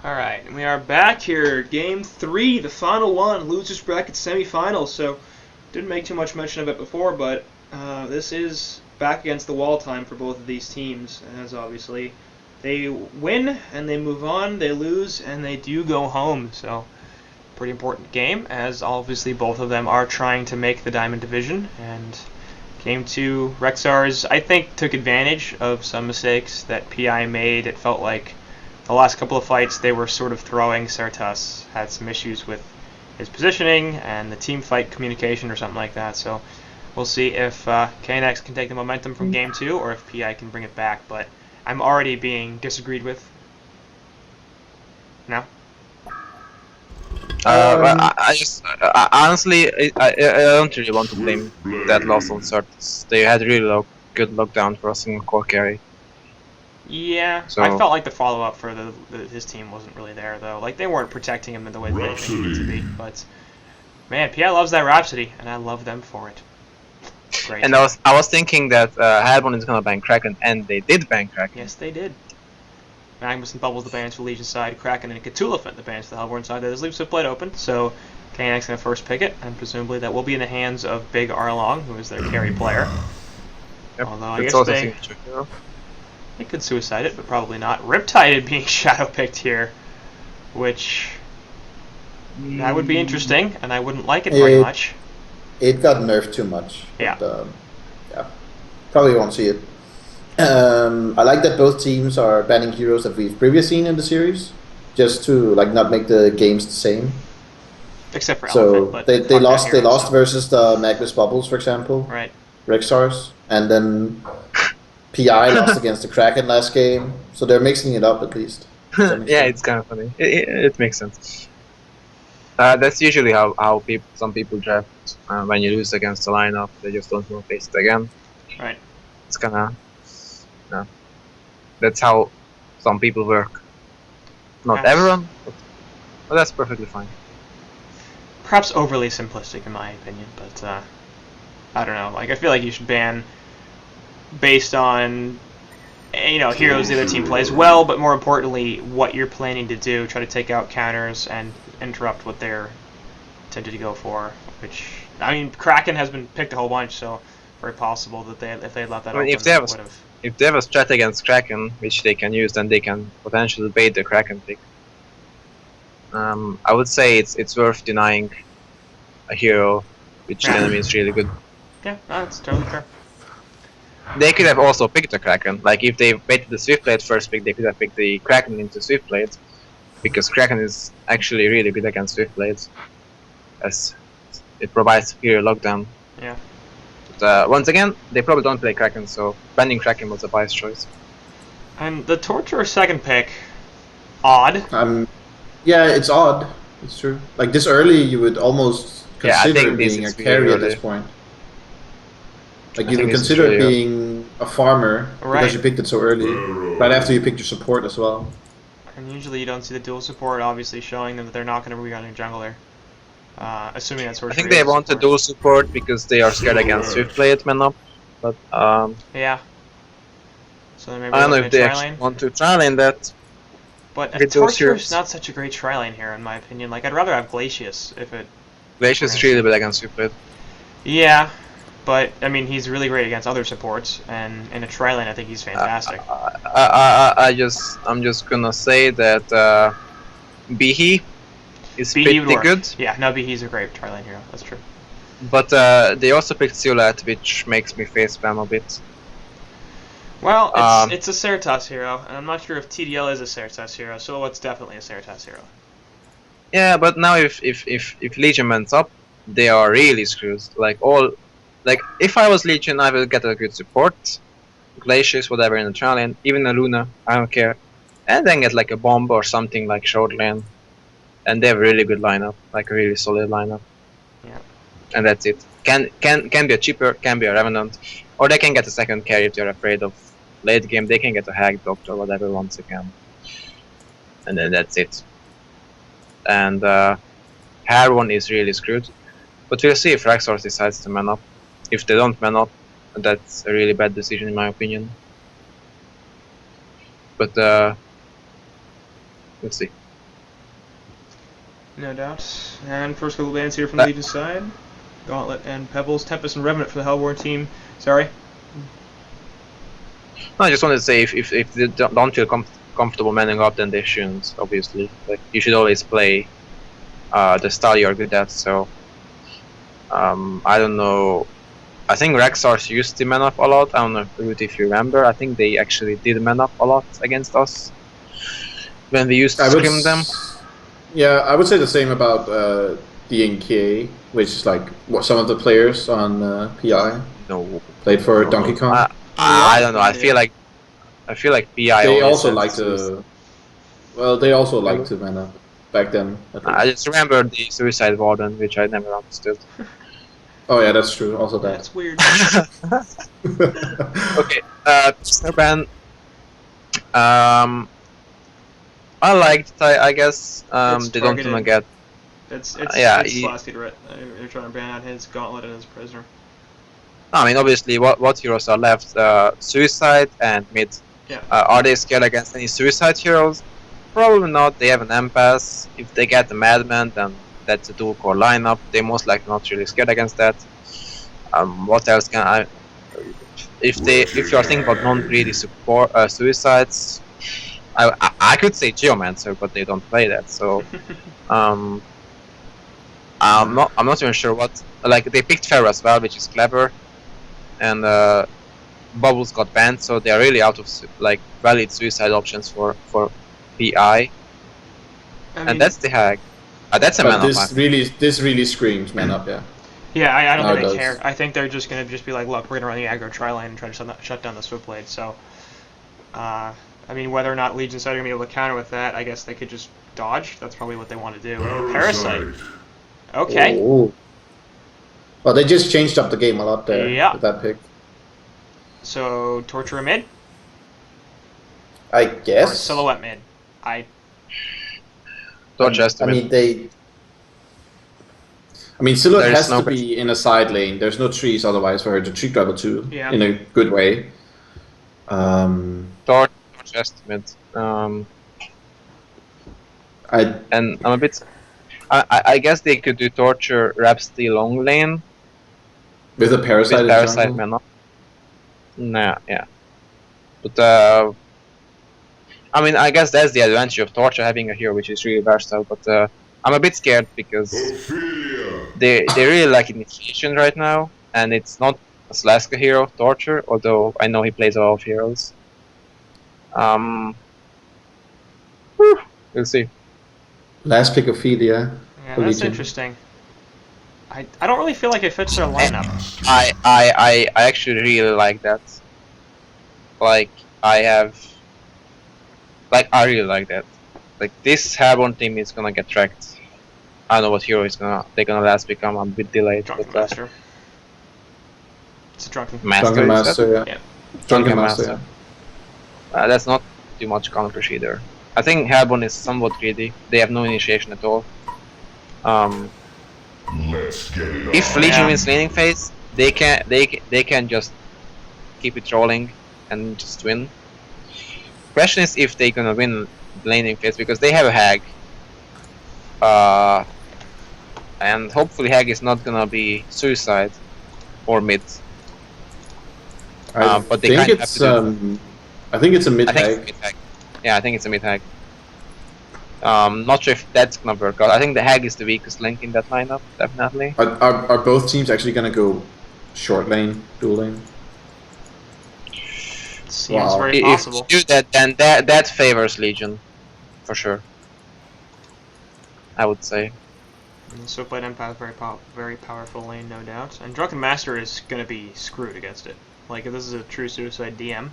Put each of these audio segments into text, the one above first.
Alright, and we are back here. Game 3, the final one, losers bracket semifinals. So, didn't make too much mention of it before, but this is back against the wall time for both of these teams, as obviously they win and they move on, they lose and they do go home. So, pretty important game, as obviously both of them are trying to make the Diamond Division. And Game 2, REXXARS, I think, took advantage of some mistakes that PI made. It felt like the last couple of fights they were sort of throwing. Certas had some issues with his positioning and the team fight communication or something like that. So we'll see if KNX can take the momentum from Game 2 or if PI can bring it back. But I'm already being disagreed with. No? But honestly, I don't really want to blame that loss on Certus. They had really good lockdown for a single core carry. Yeah, So, I felt like the follow-up for his team wasn't really there, though. Like, they weren't protecting him in the way that they needed to be. But, man, PI loves that Rhapsody, and I love them for it. Great. And I was thinking that HoN is gonna ban Kraken, and they did ban Kraken. Yes, they did. Magnus and Bubbles the bans for Legion side, Kraken and Cthulhu the bans for the Hellborn side. That is leaves the plate open, so KNX gonna first pick it, and presumably that will be in the hands of Big Arlong, who is their carry player. Yep. Although I It's guess also they could suicide it, but probably not. Riptide being shadow picked here, which that would be interesting, and I wouldn't like it very much. It got nerfed too much. Yeah. But, yeah. Probably won't see it. I like that both teams are banning heroes that we've previously seen in the series, just to like not make the games the same. Except for so Elephant, but they lost versus the Magnus Bubbles, for example. Right. REXXARS, and then PI lost against the Kraken last game, so they're mixing it up at least. Yeah, it's kind of funny. It makes sense. That's usually how some people draft. When you lose against the lineup, they just don't want to face it again. Right. It's kinda, yeah. That's how some people work. Not everyone, but that's perfectly fine. Perhaps overly simplistic in my opinion, but I don't know. Like, I feel like you should ban based on heroes the other team plays well, but more importantly, what you're planning to do. Try to take out counters and interrupt what they're intended to go for. Which, I mean, Kraken has been picked a whole bunch, so very possible that if they had left that open, if they have a strat against Kraken, which they can use, then they can potentially bait the Kraken pick. I would say it's worth denying a hero which the enemy is really good. Yeah, that's totally fair. They could have also picked the Kraken. Like, if they baited the Swiftblade first pick, they could have picked the Kraken into Swiftblade, because Kraken is actually really good against Swiftblades, as it provides superior lockdown. Yeah. But once again, they probably don't play Kraken, so banning Kraken was a wise choice. And the Torturer second pick, odd. Yeah, it's odd. It's true. Like, this early, you would almost consider being a carry at this point. Like, you would consider it being a farmer because you picked it so early, right after you picked your support as well. And usually you don't see the dual support, obviously showing them that they're not going to be running jungler. Assuming that's sort of. I think they want to dual support because they are scared against Swiftblade man up, but yeah. So maybe I don't know if they actually want to try lane that. But a Torture is not such a great tri-lane here, in my opinion. Like, I'd rather have Glacius if it. Glacius is really bad against Swiftblade. Yeah, but I mean, he's really great against other supports, and in a tri-lane, I think he's fantastic. I'm just gonna say that Bihi is pretty good. Yeah, no, Bihi's a great tri-lane hero. That's true. But they also picked Ziolat, which makes me face spam a bit. Well, it's a Certas hero, and I'm not sure if TDL is a Certas hero, so it's definitely a Certas hero. Yeah, but now if Legion went up, they are really screwed. Like, if I was Legion, I would get a good support, Glacius, whatever in the trial lane, even a Luna, I don't care, and then get like a bomb or something like short lane, and they have a really good lineup, like a really solid lineup. Yeah. And that's it. Can be a cheaper, can be a Revenant, or they can get a second carry if they're afraid of late game. They can get a Hag Doctor or whatever once again, and then that's it. And HoN is really screwed, but we'll see if REXXARS decides to man up. If they don't man up, that's a really bad decision in my opinion. But we'll see. No doubt. And first couple bands here from Legion's side. Gauntlet and Pebbles, Tempest and Revenant for the Hellborn team. Sorry? No, I just wanted to say if they don't feel comfortable manning up, then they shouldn't, obviously. Like, you should always play the style you're good at, so... I don't know... I think REXXARS used to man up a lot. I don't know, Ruth, if you remember. I think they actually did man up a lot against us when we used to scrim them. Yeah, I would say the same about DNK, which is like what some of the players on PI played for Donkey Kong. I don't know. I feel like PI. They also like to. Well, they also like to man up back then. I just remember the Suicide Warden, which I never understood. Oh yeah, that's true. Also that. That's weird. Okay, Starban. I liked it, I guess. They don't want to get. It's yeah. Slasky to they're trying to ban out his Gauntlet and his Prisoner. I mean, obviously, what heroes are left? Suicide and Mid. Yeah. Are they scared against any Suicide heroes? Probably not. They have an Empath. If they get the Madman, then that's a dual core lineup. They're most likely not really scared against that. What else can I? If you're thinking about non-greedy support suicides, I could say Geomancer, but they don't play that. So I'm not even sure what. Like, they picked Pharaoh as well, which is clever, and Bubbles got banned, so they are really out of like valid suicide options for PI. And that's the Hag. That's a man up. This really screams man up, yeah. Yeah, I don't think they care. I think they're just gonna be like, look, we're gonna run the aggro tri-lane and try to shut down the Swiftblade. So, I mean, whether or not Legion side are gonna be able to counter with that, I guess they could just dodge. That's probably what they want to do. Parasite. Okay. Ooh. Well, they just changed up the game a lot there with that pick. So, Torturer mid? I guess. Or Silhouette mid? Silhouette has to be in a side lane. There's no trees otherwise for her to tree travel to in a good way. Torch estimate. And I'm a bit. I guess they could do Torture Raps the long lane with a Parasite. With Parasite man up. Nah, yeah. But I mean, I guess that's the advantage of Torture having a hero which is really versatile. But I'm a bit scared because they really like initiation right now, and it's not a Slaska hero, Torture, although I know he plays a lot of heroes. We'll see. Last pick Ophelia. Yeah, that's interesting. I don't really feel like it fits their lineup. I actually really like that. Like, I really like that. Like, this Hellborn team is gonna get tracked. I don't know what hero they're gonna last become. I'm a bit delayed. Drunken Master. It's a Drunken Master. Yeah. Drunken Master. That's not too much counter either. I think Hellborn is somewhat greedy. They have no initiation at all. If Legion wins laning phase, they can just keep it rolling and just win. Question is if they're gonna win laning phase, because they have a Hag. And hopefully Hag is not gonna be Suicide or mid. But they kind of have to do I think it's a mid Hag. Yeah, I think it's a mid Hag. Not sure if that's gonna work out. I think the Hag is the weakest link in that lineup, definitely. Are both teams actually gonna go short lane, dual lane? Seems very possible. If you do that, then that favors Legion, for sure. I would say. Swiftblade Empath, very powerful lane, no doubt. And Drunken Master is gonna be screwed against it. Like, if this is a true Suicide DM.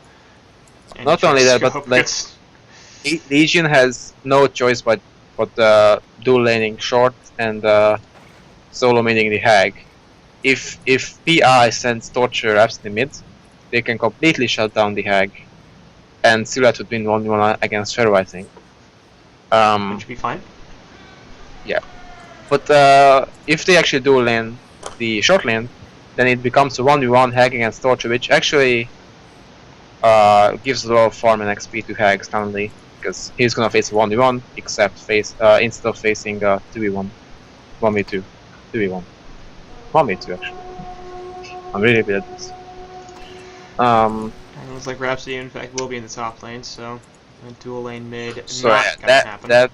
Not only that, but like, Legion has no choice but dual laning short and solo miding the Hag. If PI sends Torture Raps the mid, they can completely shut down the Hag, and Silhouette would win 1v1 against Pharaoh, I think. Which would be fine. Yeah, but if they actually dual lane the short lane, then it becomes a 1v1 Hag against Torture, which actually gives a lot of farm and XP to Hag standardly, because he's gonna face 1v1 except instead of facing 2v1, 1v2, 2v1, 1v2 actually. I'm really good at this. It looks like Rhapsody in fact will be in the top lane, so a dual lane mid So not gonna happen.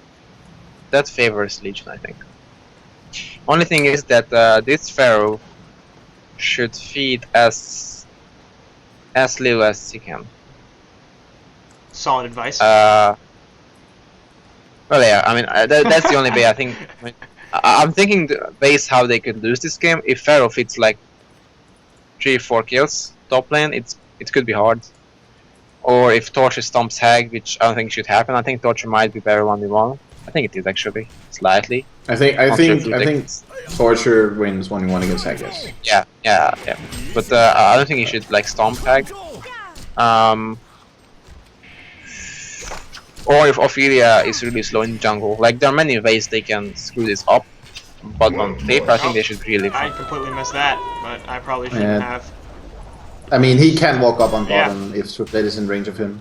That favors Legion, I think. Only thing is that this Pharaoh should feed as little as he can. Solid advice. Well, yeah, I mean that's the only way I think. I'm thinking the ways how they could lose this game. If Pharaoh fits like 3-4 kills top lane, it could be hard. Or if Torture stomps Hag, which I don't think should happen. I think Torture might be better 1v1. I think it is actually slightly. I think Torture wins 1v1 against Hag. Yes. Yeah. But I don't think he should like stomp Hag. Or if Ophelia is really slow in jungle. Like there are many ways they can screw this up. But on paper, I think they should really. I completely missed that, but I probably shouldn't have. I mean, he can walk up on bottom if Swiftblade is in range of him.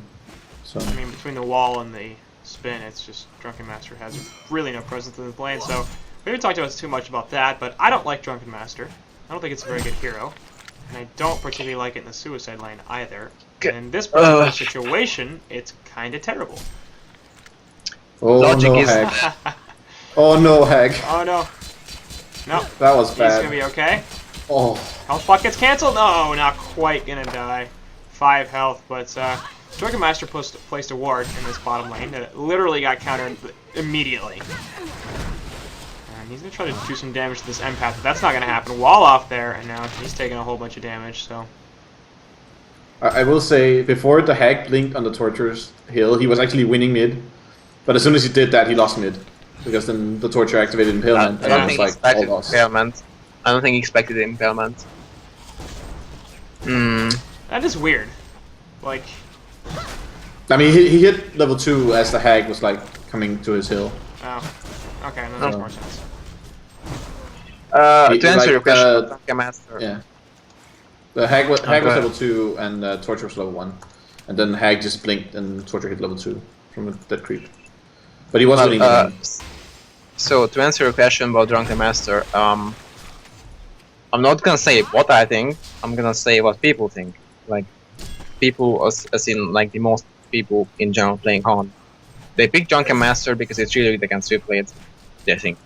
So. I mean, between the wall and the spin, it's just Drunken Master has really no presence in the lane. So we haven't talked about too much about that, but I don't like Drunken Master. I don't think it's a very good hero, and I don't particularly like it in the suicide lane either. And in this particular situation, it's kind of terrible. Oh Logic no, is Hag. Oh no, Hag. Oh no. No. That was bad. He's gonna be okay. Oh. Health block gets cancelled? No, not quite gonna die. 5 health, but Drunken Master placed a ward in this bottom lane that literally got countered immediately. And he's gonna try to do some damage to this empath, but that's not gonna happen. Wall off there, and now he's taking a whole bunch of damage, so. I will say, before the Hag blinked on the Torture's hill, he was actually winning mid. But as soon as he did that, he lost mid. Because then the Torture activated Impalement, and it was like all lost. I don't think he expected the Impalement. That is weird. Like... I mean, he hit level 2 as the Hag was like coming to his hill. Oh. Okay, that makes more sense. To answer your question, Drunken Master. Yeah. The Hag was level 2 and Torture was level 1. And then Hag just blinked and Torture hit level 2 from that creep. But he was winning. So to answer your question about Drunken Master, I'm not gonna say what I think. I'm gonna say what people think. Like people, as in like the most people in general playing HoN. They pick Drunken Master because it's really good against Swiftblade. They think.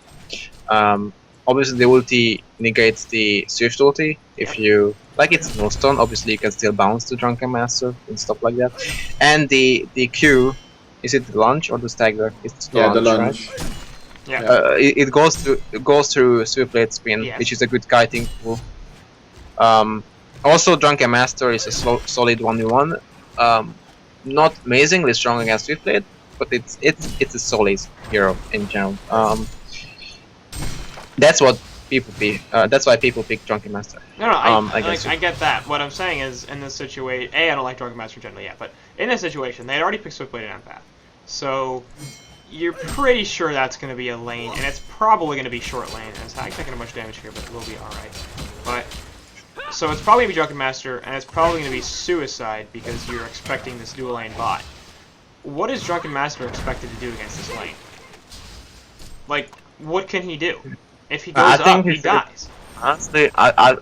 Obviously, the ulti negates the Swift ulti. If you like, it's no stun. Obviously, you can still bounce to Drunken Master and stuff like that. And the Q. Is it the lunge or the stagger? It's the the lunge. Right? Yeah. It goes through Swiftblade spin, which is a good kiting tool. Also, Drunken Master is a solid 1v1. Not amazingly strong against Swiftblade, but it's a solid hero in general. That's what people pick. That's why people pick Drunken Master. No, I get that. What I'm saying is, in this situation, I don't like Drunken Master generally yet, but in this situation, they had already picked Swiftblade and Empath. So, you're pretty sure that's going to be a lane, and it's probably going to be short lane, as Hag's not taking much damage here, but it will be alright. But, so it's probably going to be Drunken Master, and it's probably going to be Suicide, because you're expecting this dual lane bot. What is Drunken Master expected to do against this lane? Like, what can he do? If he goes up, he dies.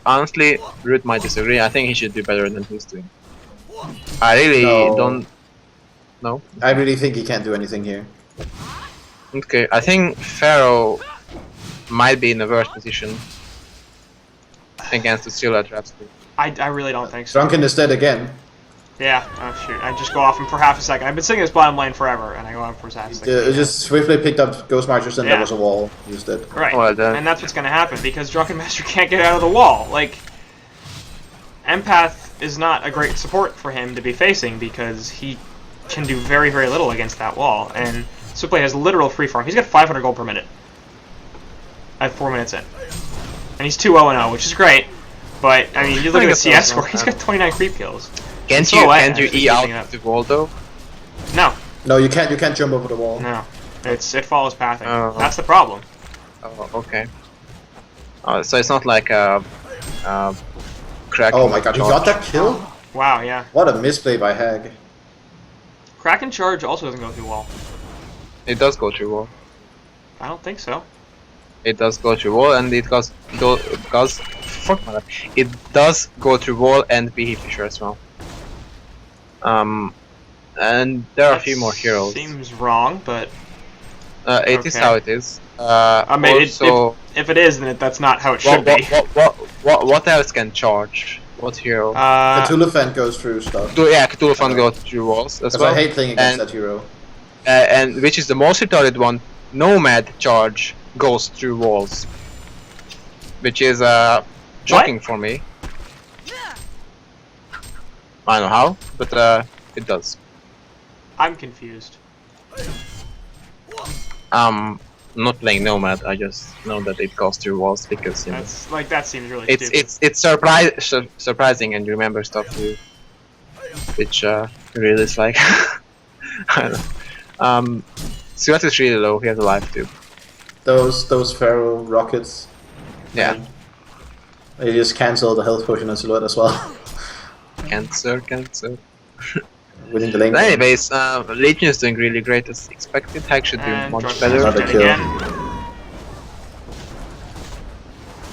Honestly, Root might disagree. I think he should do better than he's doing. I really don't. No. I really think he can't do anything here. Okay, I think Pharaoh might be in a worse position against the Scylla traps. I really don't think so. Drunken is dead again. Yeah, oh shoot, I just go off him for half a second. I've been sitting in this bottom lane forever, and I go off for half a second. Just swiftly picked up Ghost Marchers and there was a wall. Used it. Right, and that's what's going to happen, because Drunken Master can't get out of the wall. Like, Empath is not a great support for him to be facing, because he can do very, very little against that wall, and Swiftblade has literal free farm. He's got 500 gold per minute at 4 minutes in. And he's 2-0-0, which is great, but, I mean, you look at the CS score, he's got 29 creep kills. Can't you E out the wall though? No. No, you can't jump over the wall. No. It follows pathing. That's the problem. Oh, okay. So it's not like a crack. Oh my god, he got that kill? Wow, yeah. What a misplay by Hag. Kraken charge also doesn't go through wall. It does go through wall. I don't think so. It does go through wall, and it does fuck my life. It does go through wall and be Fisher as well. And there are a few more heroes. Seems wrong, but it is how it is. I mean, also, if it is, then that's not how it should be. What else can charge? What hero? Cthulhu goes through stuff. Yeah, Cthulhu goes through walls as well. I hate playing against that hero. And which is the most retarded one? Nomad charge goes through walls, which is shocking for me. I don't know how, but it does. I'm confused. Not playing Nomad. I just know that it goes through walls because that's like that seems really stupid. It's surprising, and you remember stuff too, which really is like I don't know. Stuart is really low. He has a life too. Those Pharaoh rockets. Yeah. They just cancel the health potion on Silhouette as well. Cancer. Winning the lane. Anyways, Legion is doing really great as expected. Hack should do much better. Again.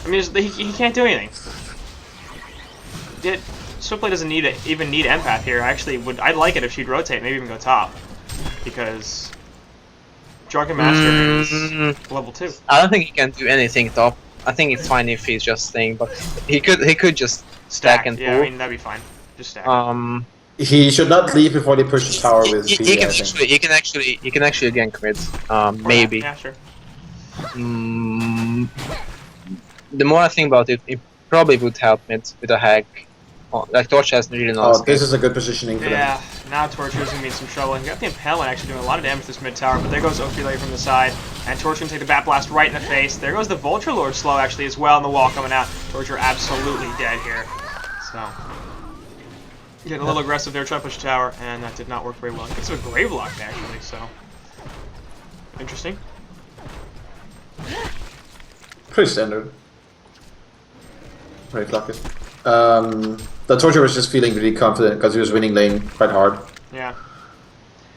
I mean, he can't do anything. Swiftplay doesn't even need empath here. I'd like it if she'd rotate, maybe even go top, because Drunken Master is level 2. I don't think he can do anything top. I think it's fine if he's just staying, but he could just stack and pull. Yeah, I mean that'd be fine. Just stack. He should not leave before they push the tower with he can actually again crit. Maybe. Yeah, sure. The more I think about it, it probably would help with a hack. Like Torch has really nice. Oh, this is a good positioning for them. Yeah, now Torture is going to be in some trouble. And you got the Impalement actually doing a lot of damage to this mid tower, but there goes Ophelia from the side. And Torture can take the Bat Blast right in the face. There goes the Vulture Lord slow actually as well, and the wall coming out. Torture absolutely dead here. So, getting a little aggressive there, try to push the tower, and that did not work very well. It gets a Grave Lock actually, so. Interesting. Pretty standard. Very lucky. The Torture was just feeling really confident because he was winning lane quite hard. Yeah.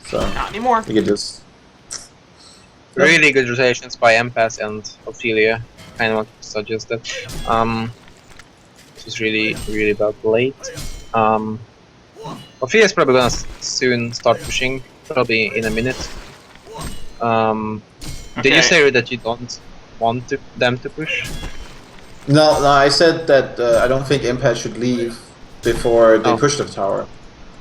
So not anymore. You can just really good rotations by Empath and Ophelia. Kind of want to suggest that. This is really bad late. Ophelia's probably gonna soon start pushing, probably in a minute. Did you say that you don't want them to push? No, I said that I don't think Empath should leave before they push the tower.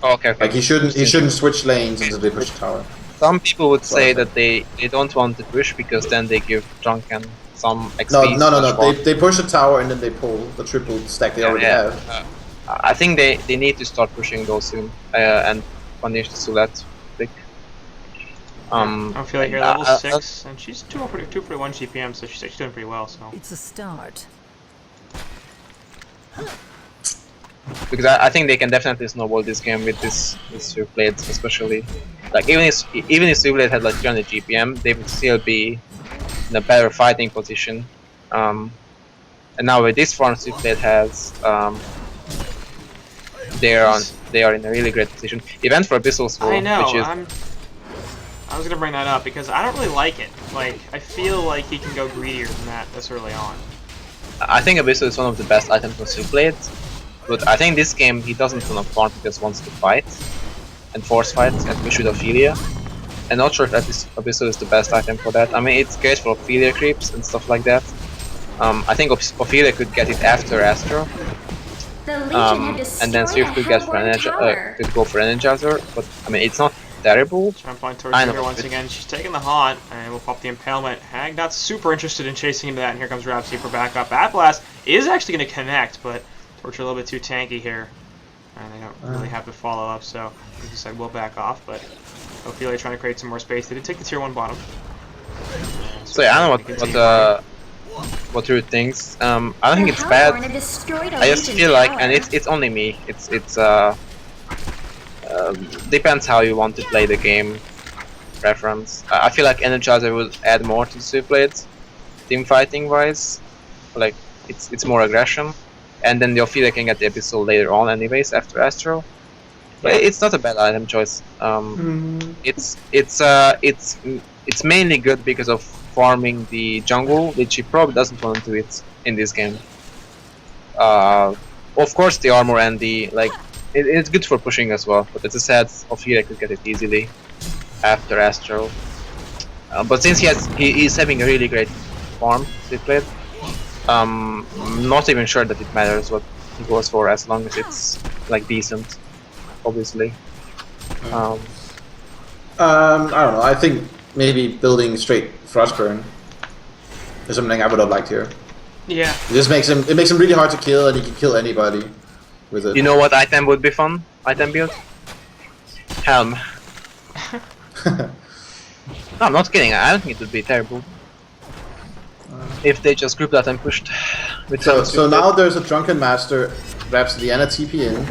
Oh, okay. Like he shouldn't switch lanes until they push the tower. Some people would say that they don't want to push because then they give Drunken some XP. No. They push the tower and then they pull the triple stack they already have. I think they need to start pushing those soon and punish the Sulette pick. I feel like you're level 6, and she's 241 GPM, so she's doing pretty well. So it's a start. Because I think they can definitely snowball this game with these two blades, especially. Like even if Sublade had like 300 GPM, they would still be in a better fighting position. And now with this form Sublade has, they are in a really great position. Event for Abyssal Soul, I know. which is I was gonna bring that up because I don't really like it. Like I feel like he can go greedier than that this early on. I think Abyssal is one of the best items for Sublade. But I think this game he doesn't want to farm, he just wants to fight and force fight and push with Ophelia. I'm not sure if Abyssal is the best item for that. I mean, it's great for Ophelia creeps and stuff like that. I think Ophelia could get it after Astro. And then Swift could get could go for Energizer, but I mean it's not terrible. Trying to find Torture here once again. She's taking the haunt, and we'll pop the Impalement. Hag not super interested in chasing into that, and here comes Rhapsody for backup. Bat Blast is actually going to connect, but Torture a little bit too tanky here, and they don't really have to follow up, so as I said, we'll back off, but Ophelia trying to create some more space. They did take the tier 1 bottom. So yeah, I don't know what Rude thinks. I don't think it's bad. I just feel like, and it's only me, it's depends how you want to play the game preference. I feel like Energizer would add more to the Sublades, team fighting wise. Like it's more aggression. And then the Ophelia can get the Abyssal later on anyways, after Astro. But it's not a bad item choice. It's mainly good because of farming the jungle, which he probably doesn't want to do it in this game. Of course, the armor and the it's good for pushing as well. But it's a sad Ophelia could get it easily after Astro. But since he's having a really great farm to play, not even sure that it matters what he goes for as long as it's like decent, obviously. I don't know. I think maybe building straight Frostburn is something I would have liked here. Yeah. It just makes him really hard to kill, and he can kill anybody with it. You know what item would be fun? Item build? Helm. No, I'm not kidding. I don't think it would be terrible. If they just grouped that and pushed. So now there's a Drunken Master, Rhapsody, and a TP in.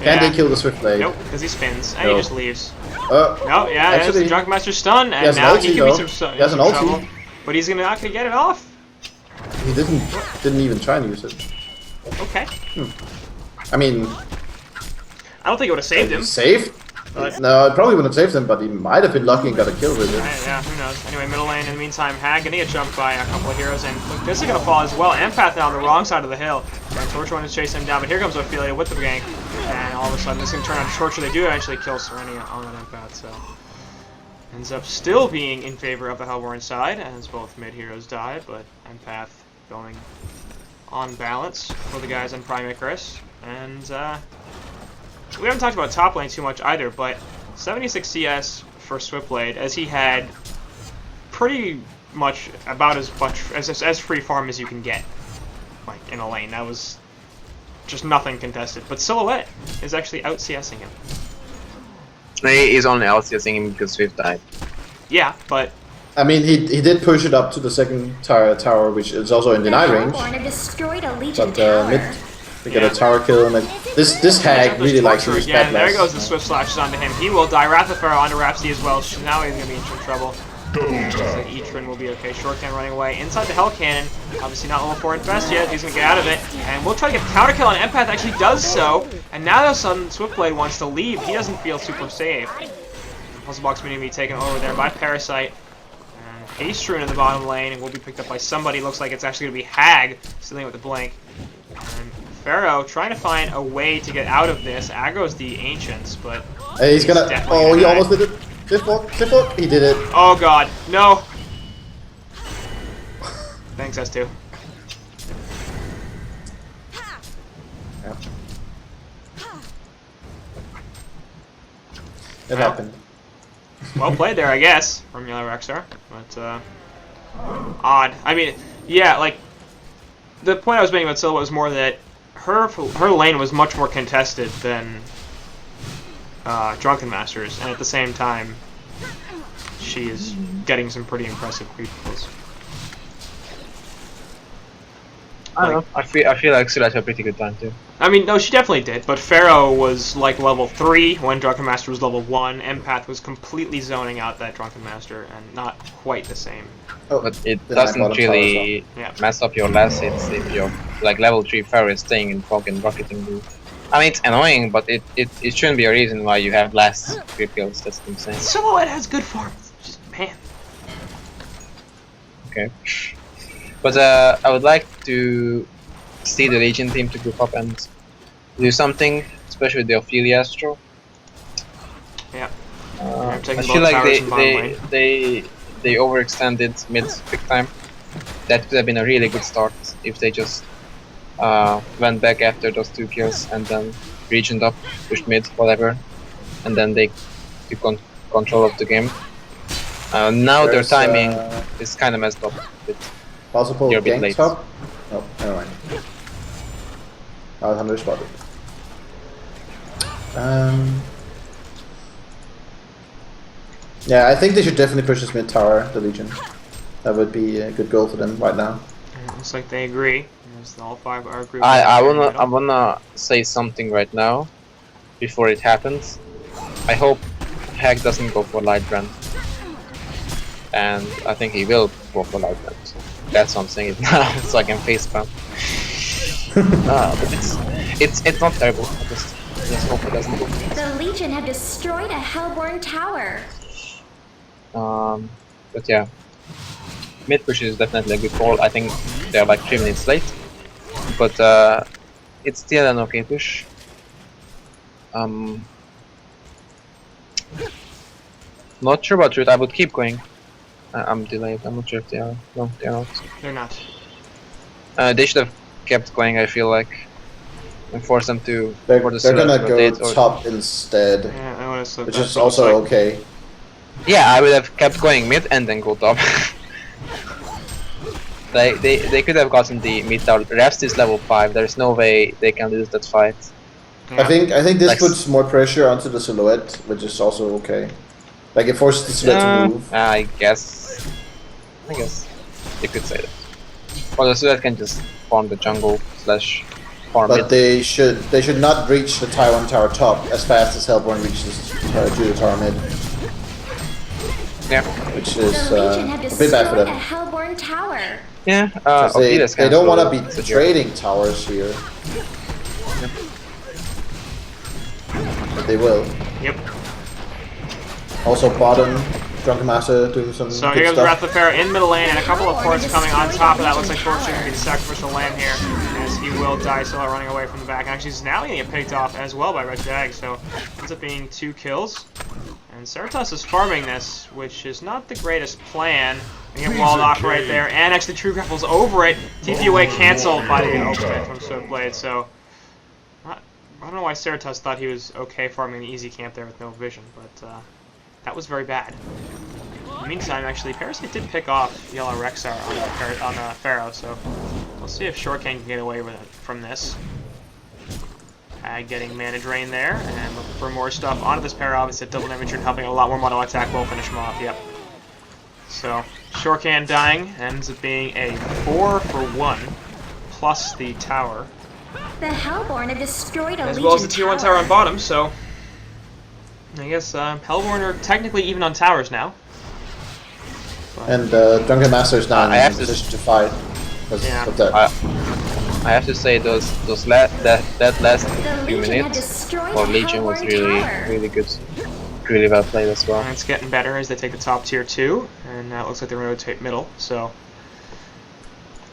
Can they kill the Swiftblade? Nope, because he spins, and he just leaves. No, yeah, there's the Drunken Master stun, and now he can be some he has an ulti. But he's not gonna get it off. He didn't even try and use it. Okay. I mean, I don't think it would have saved him. Saved? No, it probably wouldn't have saved him, but he might have been lucky and got a kill with it. Yeah, who knows. Anyway, middle lane, in the meantime, Hag gonna get jumped by a couple of heroes, and look, this is gonna fall as well. Empath now on the wrong side of the hill. And Torture wanted to chase him down, but here comes Ophelia with the gank, and all of a sudden this is gonna turn on Torture. They do eventually kill Serenia on that Empath, so ends up still being in favor of the Hellborn side, as both mid heroes die, but Empath going on balance for the guys on Prime Icarus. And we haven't talked about top lane too much either, but 76 CS for Swiftblade, as he had pretty much about as free farm as you can get, like in a lane. That was just nothing contested. But Silhouette is actually out CSing him. He is only out CSing him because Swift died. Yeah, but I mean, he did push it up to the second tower, which is also in deny range. But mid, they get a tower kill, and this Hag really likes to use again. There goes the Swift Slash onto him. He will die. Wrath of Pharaoh onto Rhapsody as well. So now he's gonna be in some trouble. Like Etrin will be okay. Short Cannon running away inside the Hell Cannon. Obviously not level 4 Infest yet. He's gonna get out of it, and we'll try to get counter kill on Empath. Actually does so, and now all of a sudden Swiftblade wants to leave. He doesn't feel super safe. Puzzle box mini be taken over there by Parasite. Haste Rune in the bottom lane, and will be picked up by somebody. Looks like it's actually going to be Hag, stealing with the blink. And Pharaoh trying to find a way to get out of this. Aggro's the Ancients, but he's gonna. Oh, he almost did it. Cliff walk. He did it. Oh god, no. Thanks, S2. Yep. It happened. Well played there, I guess, from REXXAR, but odd. I mean, yeah, like the point I was making about Silhouette was more that her lane was much more contested than Drunken Master's, and at the same time, she is getting some pretty impressive creep kills. I don't know. I feel like Silas had a pretty good time too. I mean, no, she definitely did, but Pharaoh was like level 3 when Drunken Master was level 1. Empath was completely zoning out that Drunken Master, and not quite the same. Oh, but it doesn't really mess up your last hits if you're like level 3 Pharaoh is staying in fog and rocketing you. I mean, it's annoying, but it shouldn't be a reason why you have less creep kills. That's insane. Silhouette has good farm. Just man. Okay. But I would like to see the Legion team to group up and do something, especially with the Ophelia Astro. Yeah. I feel like they overextended mid big time. That could have been a really good start if they just went back after those 2 kills and then regioned up, pushed mid, whatever, and then they took control of the game. Now their timing is kind of messed up. Possible gank top? Oh, never mind. I was under spotted. Yeah, I think they should definitely push this mid tower, the Legion. That would be a good goal for them right now. It looks like they agree. All 5 are agreeing. I wanna say something right now, before it happens. I hope Hag doesn't go for light brand, and I think he will go for light brand. That's why I'm saying it now, so I can face spam. But it's not terrible. Let's hope it doesn't go. The Legion have destroyed a Hellborn tower. But yeah, mid push is definitely a good call. I think they're like 3 minutes late, but it's still an okay push. Not sure about route. I would keep going. I'm delayed. I'm not sure if they are. No, they are not. They're not. They should have kept going, I feel like, and force them to. They're gonna go top instead, Yeah, which is also okay. Yeah, I would have kept going mid and then go top. They could have gotten the mid tower. Rest is level 5. There's no way they can lose that fight. Yeah. I think this Like, puts more pressure onto the silhouette, which is also okay. Like it forces the silhouette to move. I guess you could say that. Or the silhouette can just farm the jungle slash farm But mid. they should not reach the Taiwan tower top as fast as Hellborn reaches Judo tower mid, Yeah. which is The Legion have a bit bad for destroyed a them. Hellborn tower. Yeah. They don't want to be trading towers here, but they will. Yep. Also bottom, Drunken Master doing some So good here comes stuff. Wrath of Pharaoh in middle lane, and a couple of forts coming on top of that. Looks like Torch going to be the sacrificial lamb here, as he will die still running away from the back. And actually, he's now going to get picked off as well by Red Jag, so ends up being 2 kills. And Certus is farming this, which is not the greatest plan. They get walled off right there, and actually True Grapple's over it. TP away canceled by the ultimate from Swiftblade, so I don't know why Certus thought he was okay farming the easy camp there with no vision, but that was very bad. In the meantime, actually, Parasite did pick off Yellow REXXAR on Pharaoh, so we'll see if Shortcan can get away with it from this. Getting mana drain there, and looking for more stuff onto this pair. Obviously, double damage and helping a lot more mono attack will finish him off. Yep. So Shortcan dying ends up being a 4-for-1 plus the tower, The Hellborn have destroyed a as Legion well as the tier 1 tower on tower. bottom. So I guess Hellborn are technically even on towers now. And Drunken Master is now I in have a to- position to fight. Because Yeah. of that. I have to say that last The few Legion have minutes destroyed for a Legion was Hellborn tower. really good, really well played as well. And it's getting better as they take the top tier 2, and now it looks like they're going to rotate middle. So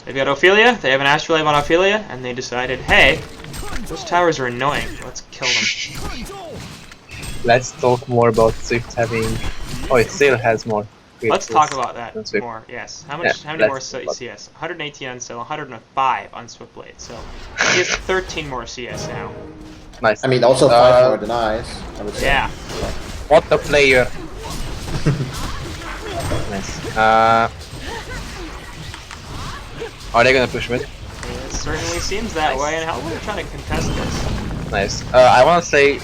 they've got Ophelia, they have an Astrolabe on Ophelia, and they decided, hey, those towers are annoying, let's kill them. Let's talk more about Swift having. Oh, it still has more. Let's talk about that That's Swift. more, yes. How Yeah, many more let's talk about CS? 118 on Sil, 105 on Swiftblade, so he has 13 more CS now. Nice. I mean, also 5 more than Ice, I would say. Yeah. What a player! Nice. Are they gonna push mid? It certainly seems that way, and how are trying to contest this? Nice. I wanna say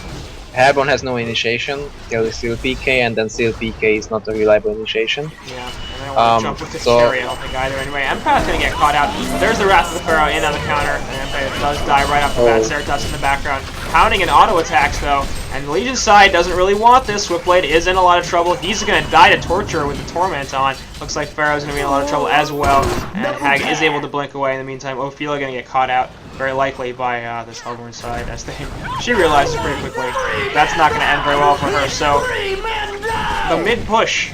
Hellborn has no initiation till Seal PK, and then Seal PK is not a reliable initiation. Yeah, and I don't want to jump with the so- carry, I don't think either. Anyway, Empath's going to get caught out, but there's the Wrath of the Pharaoh in on the counter, and Empath does die right off the bat. Certus in the background, pounding in auto attacks though, and the Legion side doesn't really want this. Swiftblade is in a lot of trouble. He's going to die to Torture with the Torment on. Looks like Pharaoh's going to be in a lot of trouble as well, and Hag is able to blink away. In the meantime, Ophelia going to get caught out, very likely by this Hellborn side, as she realizes pretty quickly that's not going to end very well for her. So the mid push,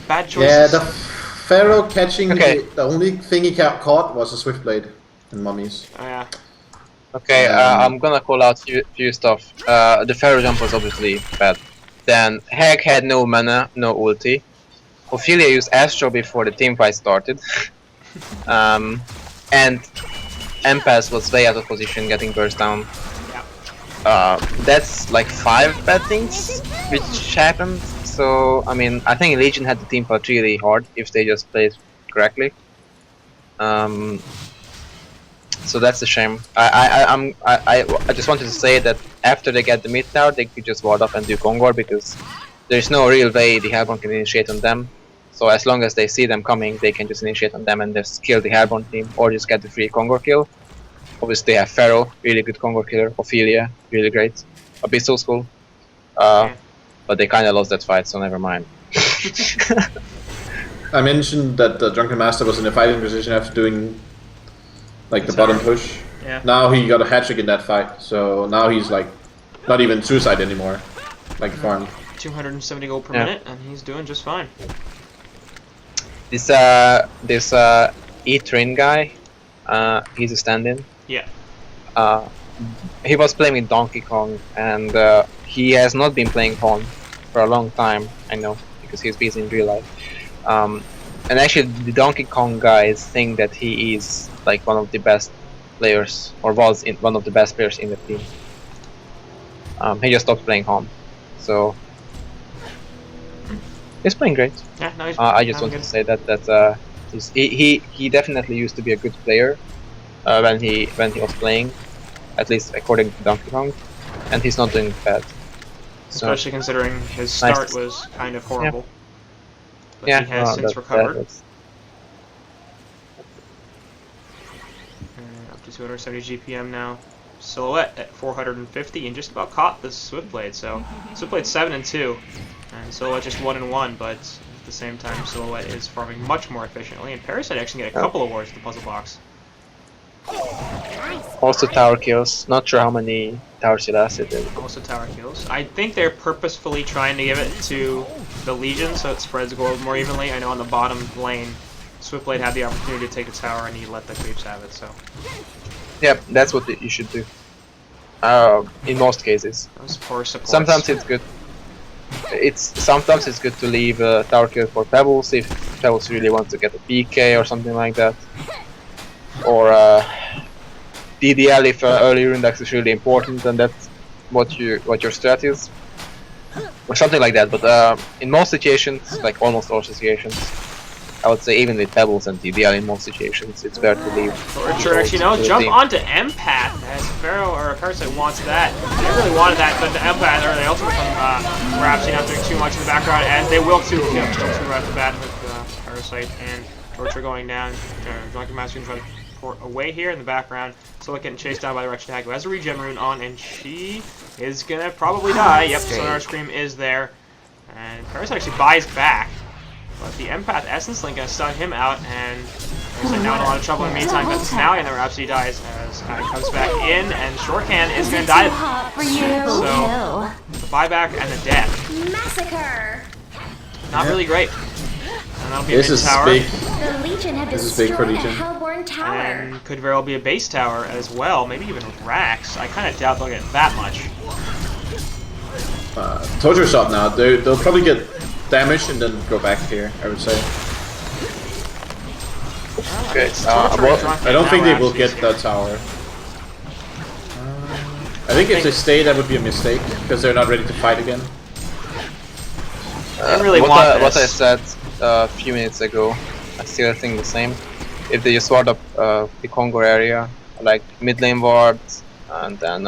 bad choices. Yeah, the Pharaoh catching Okay. the only thing he caught was a Swiftblade and mummies. Oh, yeah. Okay, I'm gonna call out few stuff. The Pharaoh jump was obviously bad. Then Hag had no mana, no ulti. Ophelia used Astro before the teamfight started. And Empath was way out of position, getting burst down. That's like 5 bad things which happened. So I mean, I think Legion had the team fight really hard if they just played correctly. So that's a shame. I just wanted to say that after they get the mid tower, they could just ward up and do Kongor, because there's no real way the Hellborn can initiate on them. So as long as they see them coming, they can just initiate on them and just kill the Hellborn team, or just get the free Kongor kill. Obviously they have Pharaoh, really good Kongor killer, Ophelia, really great, Abyssal Skull. But they kinda lost that fight, so never mind. I mentioned that the Drunken Master was in a fighting position after doing like the bottom push. Yeah. Now he got a hat-trick in that fight, so now he's like not even suicide anymore, like farm. 270 gold per minute, and he's doing just fine. This E-Train guy, he's a stand-in. Yeah. He was playing with Donkey Kong, and he has not been playing HoN for a long time. I know, because he's busy in real life. And actually, the Donkey Kong guys think that he is like one of the best players, or was one of the best players in the team. He just stopped playing HoN, so he's playing great. Yeah, no, he's I just wanted to say that he definitely used to be a good player when he was playing, at least according to Donkey Kong, and he's not doing bad. Especially considering his start was kind of horrible. But he has since recovered. Up to 270 GPM now. Silhouette at 450 and just about caught the Swiftblade. So Swiftblade 7-2, and Silhouette just 1-1. But at the same time, Silhouette is farming much more efficiently, and Parasite actually get a couple of awards at the puzzle box. Also tower kills. Not sure how many towers he lasted in. Also tower kills. I think they're purposefully trying to give it to the Legion so it spreads gold more evenly. I know on the bottom lane, Swiftblade had the opportunity to take the tower and he let the creeps have it. So. Yep, that's what you should do. In most cases. Those poor supports. Sometimes it's good. Sometimes it's good to leave a tower kill for Pebbles if Pebbles really wants to get a PK or something like that. Or DDL if early index is really important and that's what your strat is, or something like that. But in most situations, like almost all situations, I would say even with Pebbles and DDL in most situations, it's better to leave. Torture actually jump onto Empath as Pharaoh or Parasite wants that. They really wanted that, but the Empath or the ultimate from Rhapsody not doing too much in the background, and they will too right off the bat with Parasite and Torture going down. Drunken Master going to try to away here in the background. Silhouette getting chased down by the Wretched Hag, who has a regen rune on, and she is gonna probably die. Yep, Sonar Scream is there. And Parasite actually buys back. But the Empath Essence Link gonna stun him out, and Parasite now in a lot of trouble in the meantime. But Snally and the Rhapsody dies as Hag comes back in, and Shortcan is gonna die. So, the buyback and the death. Massacre! Not really great. And that'll be this a is tower. big. The Legion have This is big for destroyed a Legion. Hellborn tower. And could very well be a base tower as well, maybe even with Rax. I kind of doubt they'll get that much. Torture shot now. They'll probably get damaged and then go back here, I would say. Okay. I don't think they will get that tower. I think if they stay, that would be a mistake because they're not ready to fight again. I really what I said a few minutes ago, I still think the same. If they just ward up the Congo area, like mid lane wards, and then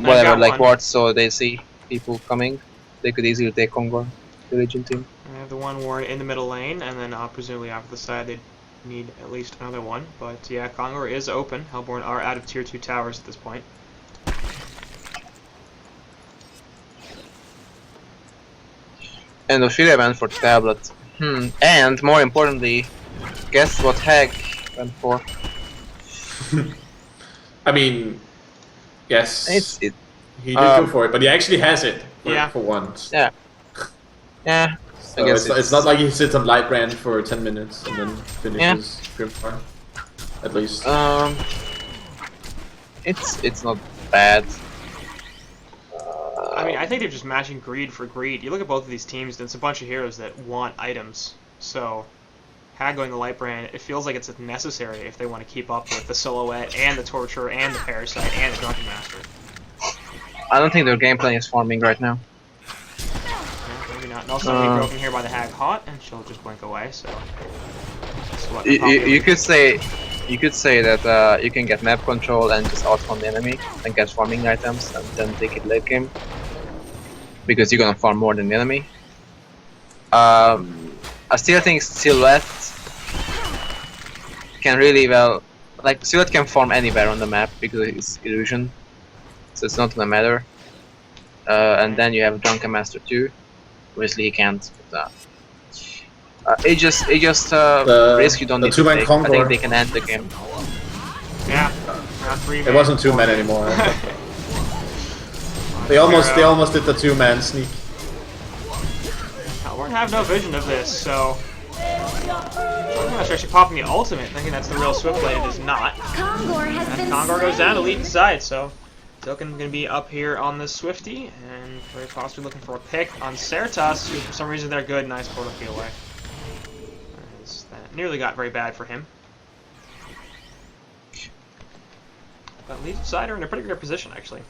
whatever, like wards, so they see people coming, they could easily take Congo, the Legion team. I have the one ward in the middle lane, and then presumably off the side they'd need at least another one. But yeah, Congo is open. Hellborn are out of tier 2 towers at this point. And Ophelia went for tablet. And more importantly, guess what Hag went for? I mean, yes. He did go for it, but he actually has it for once. Yeah. Yeah. So it's not like he sits on light brand for 10 minutes and then finishes Grimfire. At least. It's not bad. I mean, I think they're just matching greed for greed. You look at both of these teams, and it's a bunch of heroes that want items. So, Hag going the light brand, it feels like it's necessary if they want to keep up with the Silhouette and the Torturer and the Parasite and the Drunken Master. I don't think their game plan is farming right now. Yeah, maybe not. And also, being broken here by the Hag Hot, and she'll just blink away. So, you could say that you can get map control and just outfarm the enemy and get farming items and then take it late game, because you're gonna farm more than the enemy. I still think Silhouette can really well, like Silhouette can farm anywhere on the map because it's illusion, so it's not gonna matter. And then you have Drunken Master too. Obviously he can't. But, it just risk you don't need to take. I think they can end the game. Yeah. Not 3 It wasn't 2 men anymore. they almost did the 2-man sneak. Hellborn have no vision of this, so I'm not sure actually popping the ultimate, thinking that's the real Swiftblade. It is not. Kongor has been Kongor goes down to lead side, so Token going to be up here on the Swifty, and very possibly looking for a pick on Certas, who for some reason they're good. Nice portal key away. That nearly got very bad for him. But lead side are in a pretty good position, actually.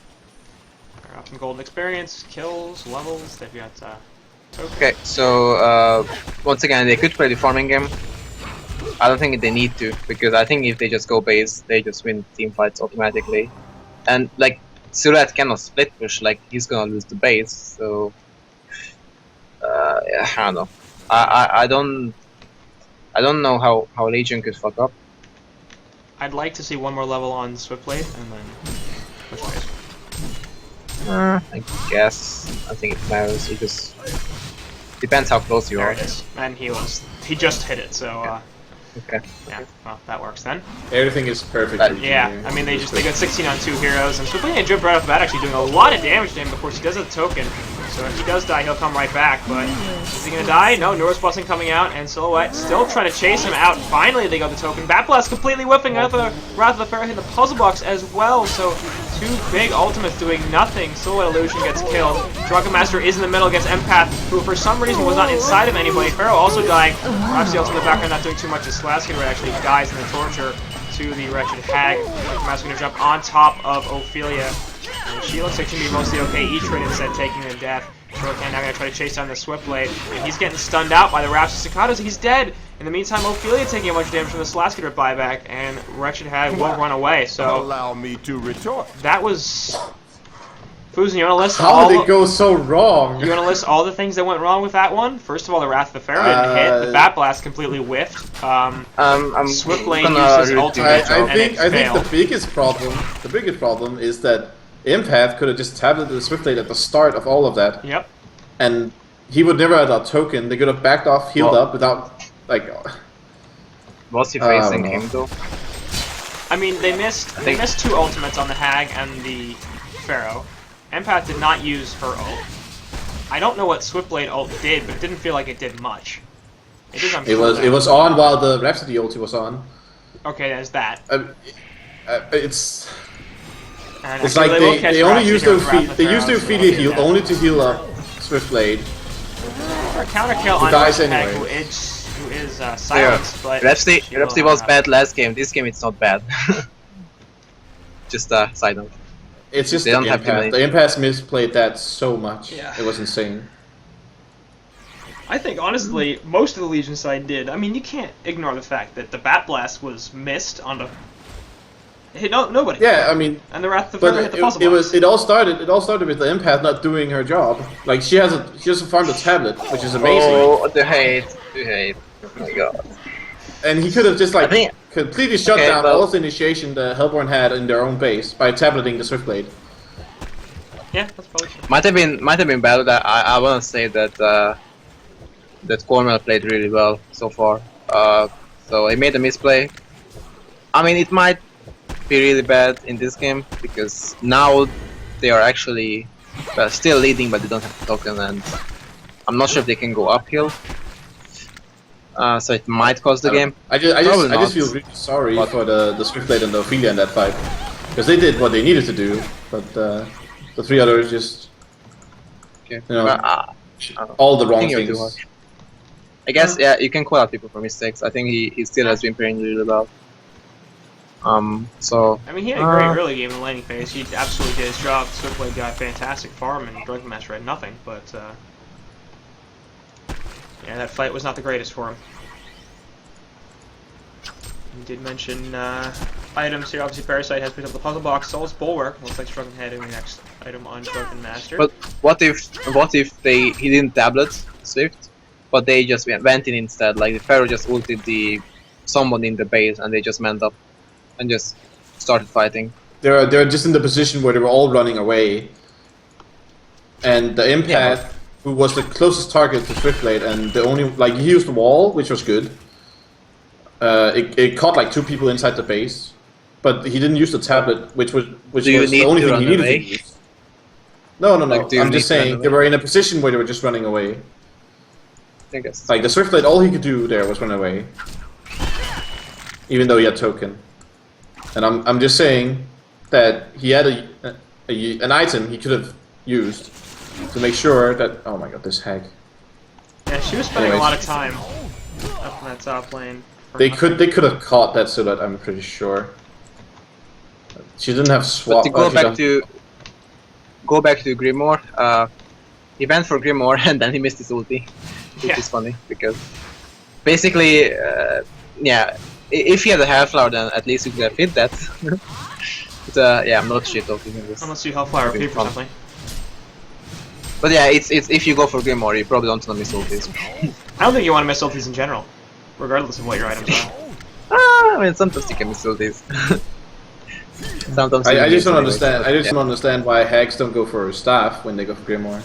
They're up some golden experience, kills, levels. They've got Token. Okay, so once again, they could play the farming game. I don't think they need to, because I think if they just go base, they just win team fights automatically. And like Surat cannot split push, like he's gonna lose the base. So yeah, I don't know. I don't know how Legion could fuck up. I'd like to see one more level on Swiftblade and then push base. I guess I think it matters. It just depends how close you There are. it is. And he just hit it, so Okay. yeah, well, that works then. Everything is perfect. Yeah, I mean they got 16 on 2 heroes, and Swiftblade jumped right off the bat, actually doing a lot of damage to him before she does a token. So if he does die, he'll come right back. But is he gonna die? No, Nora's Blessing coming out, and Silhouette still trying to chase him out. Finally, they got the token. Bat Blast completely whiffing out the Wrath of the Pharaoh, hitting the puzzle box as well. So 2 big ultimates doing nothing. Silhouette Illusion gets killed. Drunken Master is in the middle against Empath, who for some reason was not inside of anybody. Pharaoh also dying. Perhaps the ultimate in the background not doing too much. As Slaskitter actually dies in the torture to the wretched hag. Drunken Master gonna jump on top of Ophelia. And she looks like she'll be mostly okay. E-Trade instead taking the death. Shuriken now gonna try to chase down the Swiftblade, and he's getting stunned out by the Raps and Staccatos. He's dead. In the meantime, Ophelia taking a bunch of damage from the Slaskitter buyback, and Wretched Hag won't run away. So allow me to retort. that was. Fusen, you wanna list How did it go so wrong? You wanna list all the things that went wrong with that one? First of all, the Wrath of the Pharaoh didn't hit. The Bat Blast completely whiffed. Swiftblade used his ultimate I and think it failed. the biggest problem is that Empath could have just tableted the Swiftblade at the start of all of that. Yep. And he would never have that token. They could have backed off, healed up without, like... Was he facing him though? I mean, they missed 2 ultimates on the Hag and the Pharaoh. Empath did not use her ult. I don't know what Swiftblade ult did, but it didn't feel like it did much. It was on while the Rhapsody ulti was on. Okay, there's that. It's And like they only use their Ophelia Ophelia heal only to heal up Swiftblade. Or a counter kill on dies Hag, anyway. who is silenced, but Rhapsody was bad last game. This game it's not bad. Just a side note. It's just they the don't have too Empath. many. The Empath misplayed that so much. Yeah. It was insane. I think honestly, most of the Legion side did. I mean, you can't ignore the fact that the Bat Blast was missed on the. It hit nobody. Yeah, I mean, And the Wrath of the Pharaoh hit the puzzle box. it all started with the Empath not doing her job. Like she hasn't farmed a tablet, which is amazing. Oh, the hate. Oh my god. And he could have just like completely shut down all of the initiation the Hellborn had in their own base by tableting the Swiftblade. Yeah, that's probably true. Might have been better. That I want to say that that Cornwell played really well so far. So he made a misplay. I mean, it might be really bad in this game because now they are actually still leading, but they don't have the token, and I'm not sure if they can go uphill. So it might cost the game. I just feel really sorry for the Swiftblade and the Ophelia in that fight because they did what they needed to do, but the 3 others just all the wrong things. I guess you can call out people for mistakes. I think he still has been playing really well. So I mean, he had a great early game in the laning phase. He absolutely did his job. Swiftblade got fantastic farm, and Drunken Master had nothing. But yeah, that fight was not the greatest for him. He did mention items here. Obviously, Parasite has picked up the puzzle box. Soul's Bulwark. Looks like Drunken Head in the next item on Drunken Master. But what if he didn't tablet Swift, but they just went in instead? Like the Pharaoh just ulted someone in the base, and they just manned up and just started fighting. They're just in the position where they were all running away, and the Empath, who was the closest target to Swiftblade, and the only he used the wall, which was good. It caught like 2 people inside the base, but he didn't use the tablet, which was Do the only thing he needed away? to use. No. Like, I'm just saying they were in a position where they were just running away. I guess. Like the Swiftblade, all he could do there was run away, even though he had token. And I'm just saying that he had an item he could have used to make sure that. Oh my god, this hag. Yeah, she was spending a lot of time up in that top lane. They could have caught that Silhouette, I'm pretty sure. She didn't have swap. But to go back to Grimoire, he went for Grimoire and then he missed his ulti, which is funny because basically, yeah, if he had a Hellflower, then at least he could have hit that. But yeah, I'm not shit talking this. Unless you Hellflower repeat for something. But yeah, it's if you go for Grimoire, you probably don't want to miss ultis. I don't think you want to miss ultis in general, regardless of what your items are. I mean, sometimes you can miss ultis. Sometimes I just don't understand. I just don't understand why hags don't go for staff when they go for Grimoire.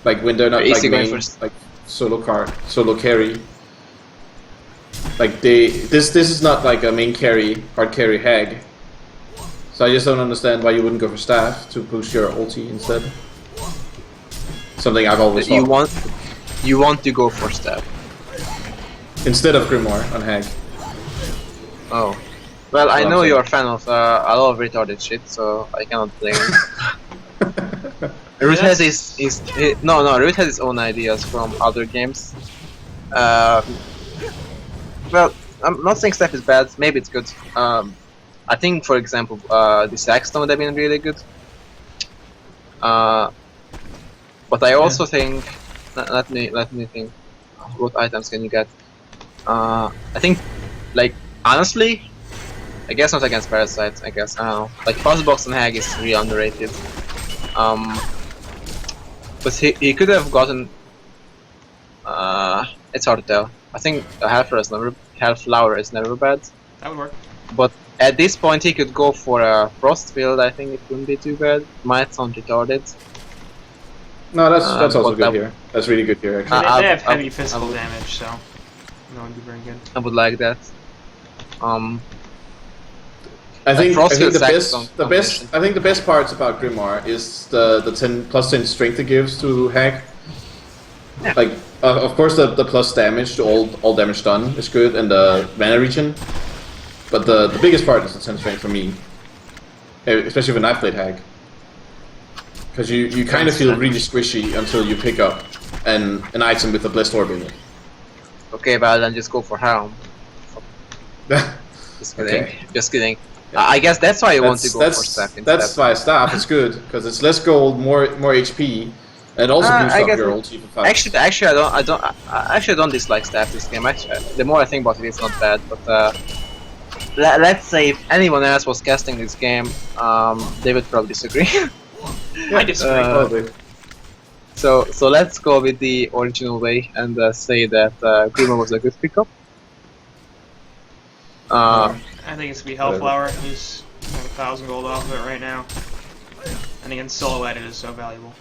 Like when they're not like main, like solo carry. Like this is not like a main carry, hard carry hag. So I just don't understand why you wouldn't go for staff to boost your ulti instead. Something I've always thought. You want to go for staff instead of Grimoire on hag. Oh. Well, I know you're a fan of a lot of retarded shit, so I cannot blame you. Root has Root has his own ideas from other games. Well, I'm not saying stuff is bad. Maybe it's good. I think, for example, the Saxton would have been really good. But I also think, let me think. What items can you get? I think, like, honestly, I guess not against Parasite, I guess, I don't know. Like, Fuzzbox and Hag is really underrated. But he could have gotten... it's hard to tell. I think a Hellflower is never bad. That would work. But at this point he could go for a Frostfield, I think it wouldn't be too bad. Might sound retarded. No, that's also good here. That's really good here, actually. They have heavy physical damage, so... that would be very good. I would like that. I think the best parts about Grimoire is the +10 strength it gives to Hag. Yeah. Like of course the plus damage to all damage done is good, and the mana regen. But the biggest part is the 10 strength for me, especially when I've played Hag, because you kind of feel really squishy until you pick up an item with a Blessed Orb in it. Okay, well then just go for Helm. Just kidding. Okay. Just kidding. I guess that's why you want to go for staff. That's why staff is good, because it's less gold, more HP, and it also boosts up your ulti for fast. Actually, I don't dislike staff this game. Actually, the more I think about it, it's not bad. But let's say if anyone else was casting this game, they would probably disagree. I disagree. Probably. So let's go with the original way and say that Grimoire was a good pickup. I think it's gonna be Hellflower. He's 1,000 gold off of it right now. And again, Silhouette is so valuable.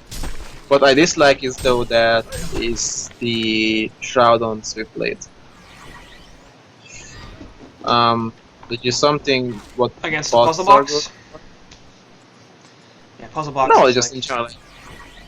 What I dislike is though that is the Shroud on Swiftblade. Which is something what against the puzzle box. Yeah, puzzle box. No, just like, entirely.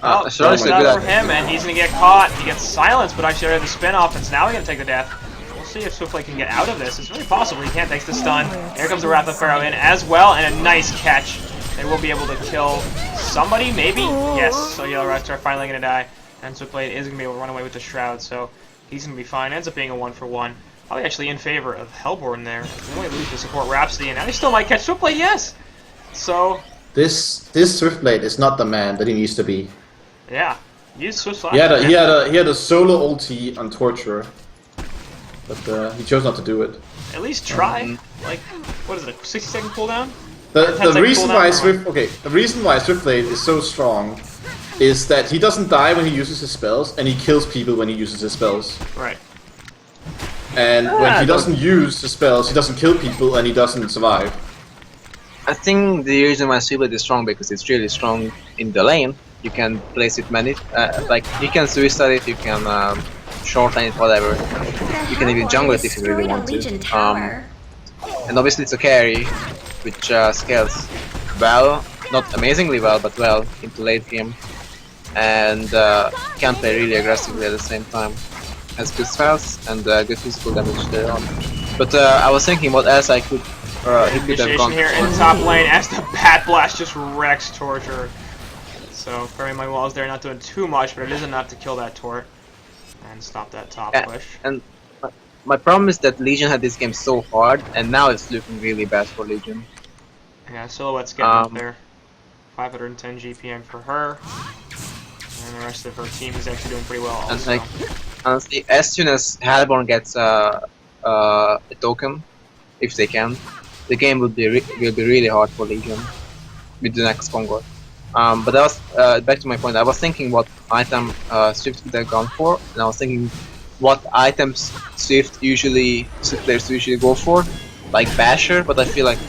Oh, so it's good for him, and he's gonna get caught. He gets silenced, but actually already the spin off, and now he's gonna take the death. We'll see if Swiftblade can get out of this. It's really possible he can't take the stun. Here comes the Wrath of Pharaoh in as well, and a nice catch. They will be able to kill somebody, maybe? Yes, so Yellow Rats are finally gonna die, and Swiftblade is gonna be able to run away with the Shroud, so he's gonna be fine. Ends up being a 1-for-1. Probably actually in favor of Hellborn there. They only lose to support Rhapsody, and now they still might catch Swiftblade, yes! So... This Swiftblade is not the man that he needs to be. Yeah, use Swift Slash. He had a solo ulti on Torture, but he chose not to do it. At least try. Like, what is it? A 60-second cooldown? The reason why Swiftblade is so strong is that he doesn't die when he uses his spells, and he kills people when he uses his spells. Right. And when he doesn't use his spells, he doesn't kill people, and he doesn't survive. I think the reason why Swiftblade is strong because it's really strong in the lane. You can place it many, like you can suicide it, you can short lane it, whatever. You can even jungle it if you really want to. And obviously it's a carry, which scales well, not amazingly well, but well into late game, and can play really aggressively at the same time. Has good spells and good physical damage there on. But I was thinking what else I could. He could have gone here in the top lane as the Bat Blast just wrecks Torture. So Fairy my walls there, not doing too much, but it is enough to kill that Tort and stop that top push. And my problem is that Legion had this game so hard, and now it's looking really bad for Legion. Yeah, Silhouette's getting up there. 510 GPM for her. And the rest of her team is actually doing pretty well also. And like, honestly, as soon as Hellborn gets a token, if they can, the game will be really hard for Legion with the next Kongor. But that was back to my point. I was thinking what item Swift would have gone for, and I was thinking what items Swift players usually go for, like Basher. But I feel like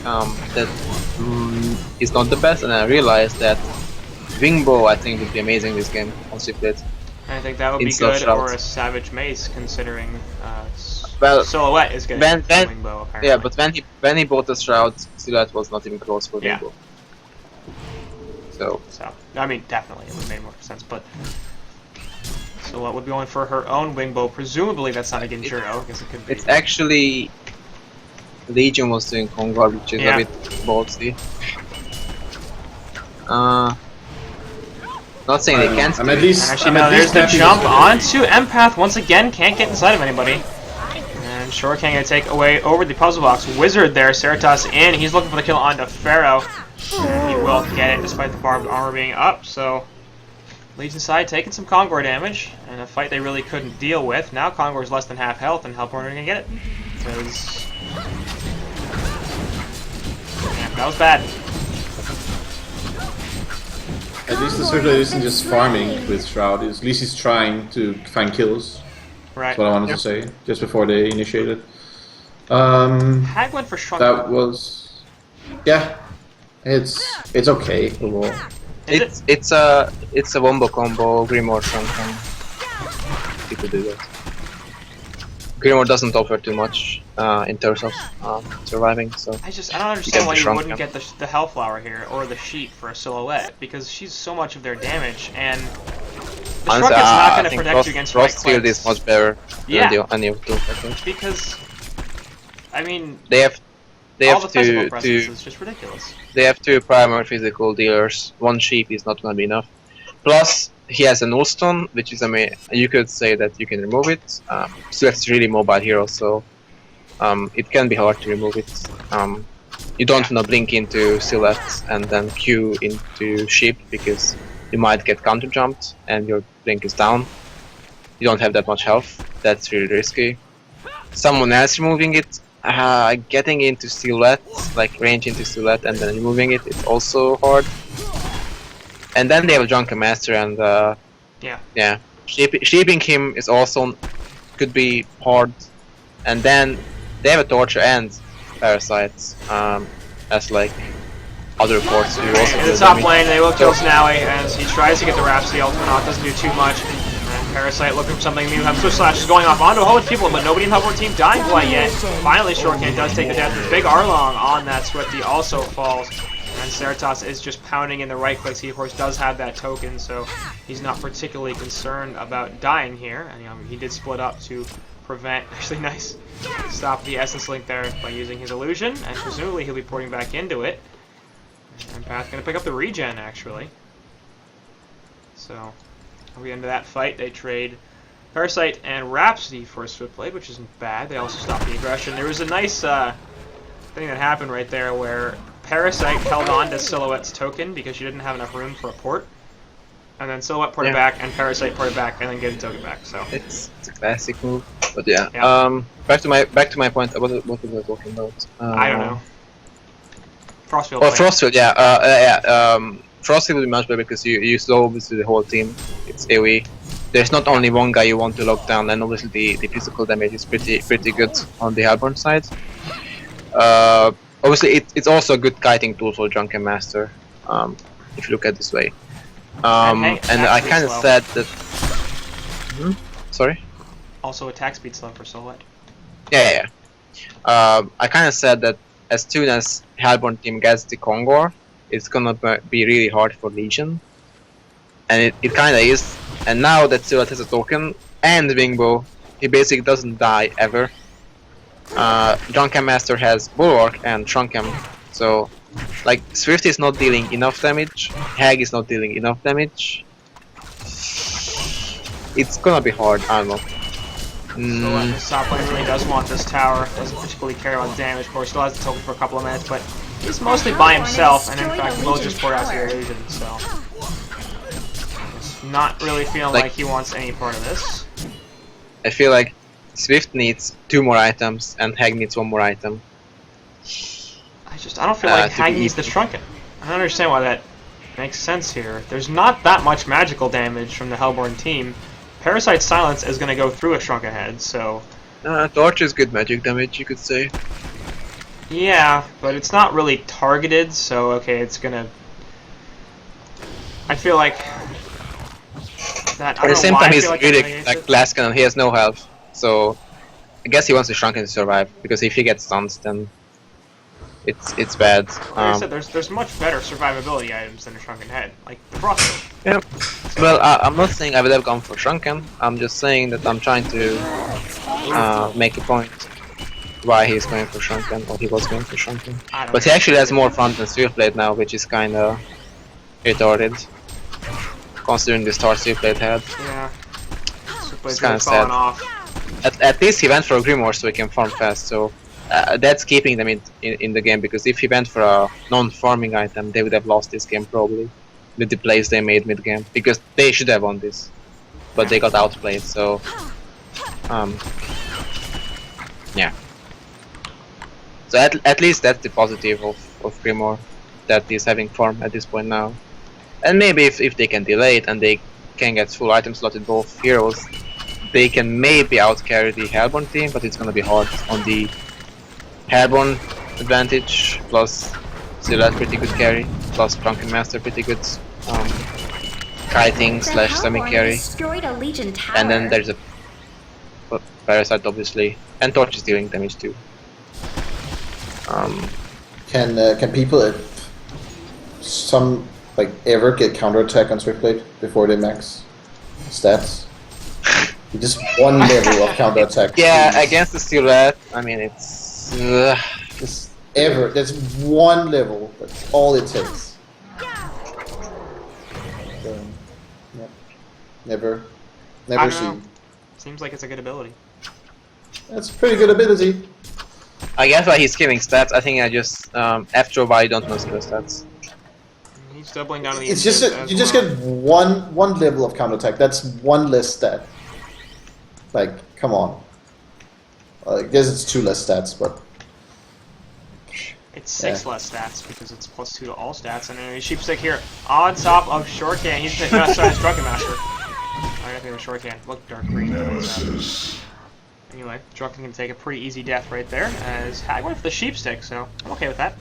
that is not the best, and I realized that Wingbow I think would be amazing this game on Swift Blade. I think that would be good, or a Savage Mace, considering well, Silhouette is getting Wingbow apparently. Yeah, but when he bought the Shroud, Silhouette was not even close for Wingbow. So I mean, definitely it would have made more sense, but Silhouette would be going for her own Wingbow. Presumably that's not a Genjuro, I guess it could be. It's actually Legion was doing Kongor, which is a bit ballsy. Not saying they can't. At least, actually, no, there's the jump onto Empath once again. Can't get inside of anybody. And Shuriken gonna take away over the puzzle box. Wizard there, Ceratoss in. He's looking for the kill onto Pharaoh. And he will get it despite the barbed armor being up. So Legion side taking some Kongor damage in a fight they really couldn't deal with. Now Kongor's less than half health, and Hellborn are gonna get it. Because that was bad. At least the circle isn't just farming with Shroud, at least he's trying to find kills. Right. That's what I wanted to say, just before they initiated. Hag went for Shrunk. That was... yeah. It's okay overall. It's a wombo combo, Grimoire Shrunken. People do that. Grimoire doesn't offer too much in terms of surviving, so... I don't understand why you wouldn't get the Hellflower here, or the Sheep for a Silhouette, because she's so much of their damage, and the Shrunken's not going to protect you against right Frostfield is much better than any of those, I think. Because, I mean... They have all the physical presence is just ridiculous. They have two primary physical dealers. One Sheep is not going to be enough. Plus, he has a Nullstone, which is, I mean, you could say that you can remove it. Swift's really mobile hero, so it can be hard to remove it. You don't want to blink into Silhouette and then Q into Sheep, because you might get counter jumped and your blink is down. You don't have that much health. That's really risky. Someone else removing it, getting into Silhouette, like range into Silhouette and then removing it, it's also hard. And then they have a Drunken Master, and sheeping him is also could be hard. And then they have a Torture and Parasites as like other reports who also in the top lane, they will kill Snowy as he tries to get the Rhapsody ultimate off, doesn't do too much. And Parasite looking for something new. Swift Slash is going off onto a whole bunch of people, but nobody in the Hellborn team dying quite yet. Finally, Shuriken does take the death. Big Arlong on that Swifty also falls. And Ceratoss is just pounding in the right clicks. He, of course, does have that token, so he's not particularly concerned about dying here. And he did split up to prevent, actually nice, stop the Essence Link there by using his illusion, and presumably he'll be porting back into it. And Path's going to pick up the regen, actually. So, at the end of that fight, they trade Parasite and Rhapsody for a Swiftblade, which isn't bad. They also stop the aggression. There was a nice thing that happened right there where Parasite held on to Silhouette's token because she didn't have enough room for a port. And then Silhouette ported back, and Parasite ported back, and then get a token back. So it's a classic move. But yeah. Back to my point. What was I talking about? I don't know. Frostfield. Oh, Frostfield. Frostfield would be much better because you slow obviously the whole team. It's AoE. There's not only one guy you want to lock down, and obviously the physical damage is pretty good on the Hellborn side. Obviously, it's also a good kiting tool for Drunken Master, if you look at it this way. And I kind of said that. Sorry. Also, attack speed slow for Silhouette. I kind of said that as soon as Hellborn team gets the Kongor, it's gonna be really hard for Legion. And it kinda is. And now that Silat has a token and Wingbow, he basically doesn't die ever. Drunken Master has Bulwark and Shrunken, so like Swift is not dealing enough damage, Hag is not dealing enough damage. It's gonna be hard, I don't know. So this top lane really does want this tower, doesn't particularly care about the damage, of course, still has the token for a couple of minutes, but he's mostly by himself, and in fact will just pour out the Illusion, so... He's not really feeling like he wants any part of this. I feel like Swift needs 2 more items, and Hag needs 1 more item. I don't feel like Hag needs the Shrunken. I don't understand why that makes sense here. There's not that much magical damage from the Hellborn team. Parasite Silence is going to go through a Shrunken head, so... Torch is good magic damage, you could say. Yeah, but it's not really targeted, so okay, it's going to... I feel like... That, At the same time, he's really like Glass Cannon, he has no health, so... I guess he wants the Shrunken to survive, because if he gets stunned, then... It's bad. Like I said, there's much better survivability items than a Shrunken head, like the Frostfield. Yeah. Well, I'm not saying I would have gone for Shrunken. I'm just saying that I'm trying to make a point why he's going for Shrunken, or he was going for Shrunken. But he actually has more front than Swiftblade now, which is kinda retarded, considering the start Swiftblade had. Yeah. It's kinda sad. Off. At least he went for a Grimoire so he can farm fast, so that's keeping them in the game, because if he went for a non-farming item, they would have lost this game probably, with the plays they made mid-game, because they should have won this, but they got outplayed, so yeah. So at least that's the positive of Grimoire, that he's having farm at this point now. And maybe if they can delay it and they can get full item slotted both heroes, they can maybe outcarry the Hellborn team, but it's gonna be hard on the Hellborn advantage, plus Silat pretty good carry, plus Drunken Master pretty good kiting / semi-carry. And then there's a Parasite obviously, and Torch is dealing damage too. Can people ever get counterattack on Swiftblade before they max stats? Just 1 level of counterattack. Yeah, against the Silat, I mean it's just ever. There's 1 level. That's all it takes. Yeah. Never seen. Seems like it's a good ability. That's a pretty good ability. I guess why he's killing stats. I think I just after a while you don't know skill stats. He's doubling down on the. It's just you just get one level of counterattack. That's 1 less stat. Like, come on. I guess it's 2 less stats, but... It's 6 less stats, because it's +2 to all stats, and then a Sheepstick here on top of Shortcan. He's going to start his Drunken Master. I got to think Shortcan. Look, dark green. Anyway, Drunken can take a pretty easy death right there, as Hag went for the Sheepstick, so I'm okay with that.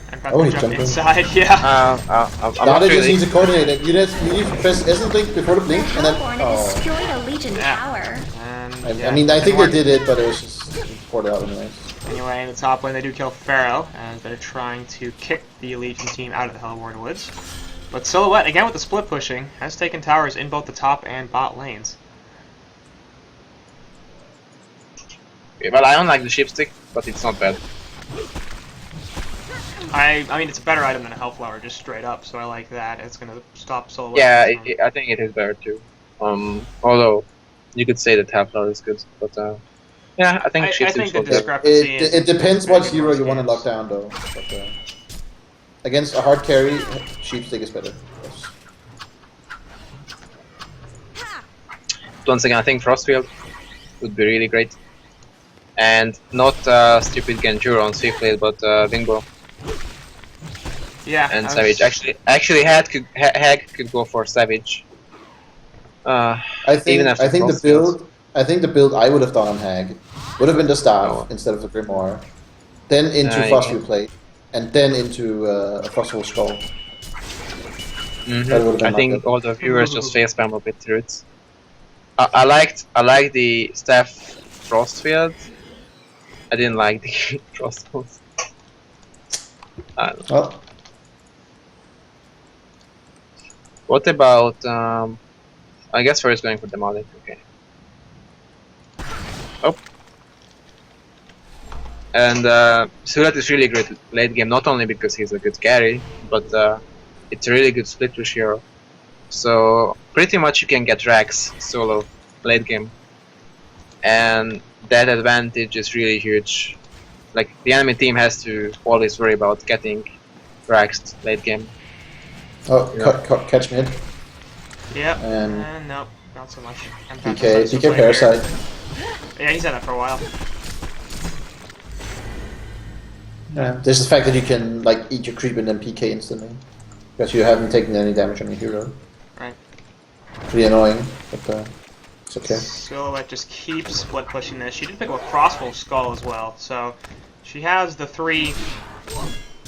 And he jumped jumped inside, yeah. Now they just need to coordinate it. You need to press S and blink before the blink, and then... destroyed a Legion tower. I mean, I think they did it, but it was just poured out anyways. Anyway, in the top lane they do kill Pharaoh, as they're trying to kick the Legion team out of the Hellborn Woods. But Silhouette, again with the split pushing, has taken towers in both the top and bot lanes. Yeah, well, I don't like the Sheepstick, but it's not bad. I mean, it's a better item than a Hellflower, just straight up, so I like that. It's gonna stop Silhouette. Yeah, I think it is better too. Although, you could say that Hellflower is good, but yeah, I think Sheepstick is good. It depends what hero you want to lock down, though. But, against a hard carry, Sheepstick is better. Yes. Once again, I think Frostfield would be really great. And not stupid Genjuro on Swiftblade, but Wingbow. Yeah. And Savage. Actually, Hag could go for Savage. I think the build I would have done on Hag would have been the staff instead of the Grimoire, then into Frostfield Plate, and then into a Frostful Skull. I think all the viewers just face spam a bit through it. I like the staff Frostfield, I didn't like the crossbows. Well, What about I guess first going for demonic. Okay. Oh. And Surat is really great late game, not only because he's a good carry, but it's a really good split push hero. So pretty much you can get Rex solo late game, and that advantage is really huge. Like the enemy team has to always worry about getting Rex late game. oh, catch mid. Yep. And no, not so much. PK Parasite. Yeah, he's had that for a while. Yeah, there's the fact that you can like eat your creep and then PK instantly, because you haven't taken any damage on your hero. Right. Pretty annoying, but it's okay. Silhouette just keeps split pushing this. She did pick up a crossbow skull as well, so she has the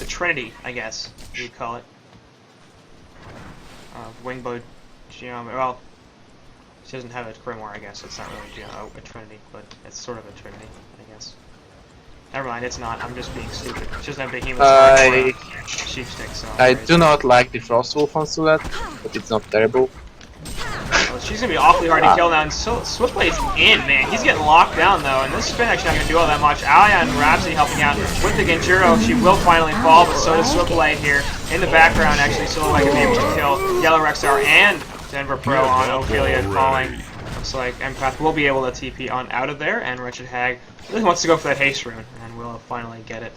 Trinity, I guess you'd call it. Wingbow Geometry. Well, she doesn't have a Grimoire, I guess. It's not really a Trinity, but it's sort of a Trinity, I guess. Never mind, it's not. I'm just being stupid. She doesn't have Behemoth Sheepstick, so I do not like the Frostwolf on Sulat, but it's not terrible. Well, she's gonna be awfully hard to kill now, and Swiftblade's in, man. He's getting locked down though, and this spin actually not gonna do all that much. Alia and Rhapsody helping out with the Genjuro. She will finally fall, but so does Swiftblade here. In the background, actually, Silhouette can be able to kill Yellow REXXAR and Denver Pro on Ophelia calling. Looks like Empath will be able to TP on out of there, and Wretched Hag really wants to go for that haste rune, and will finally get it.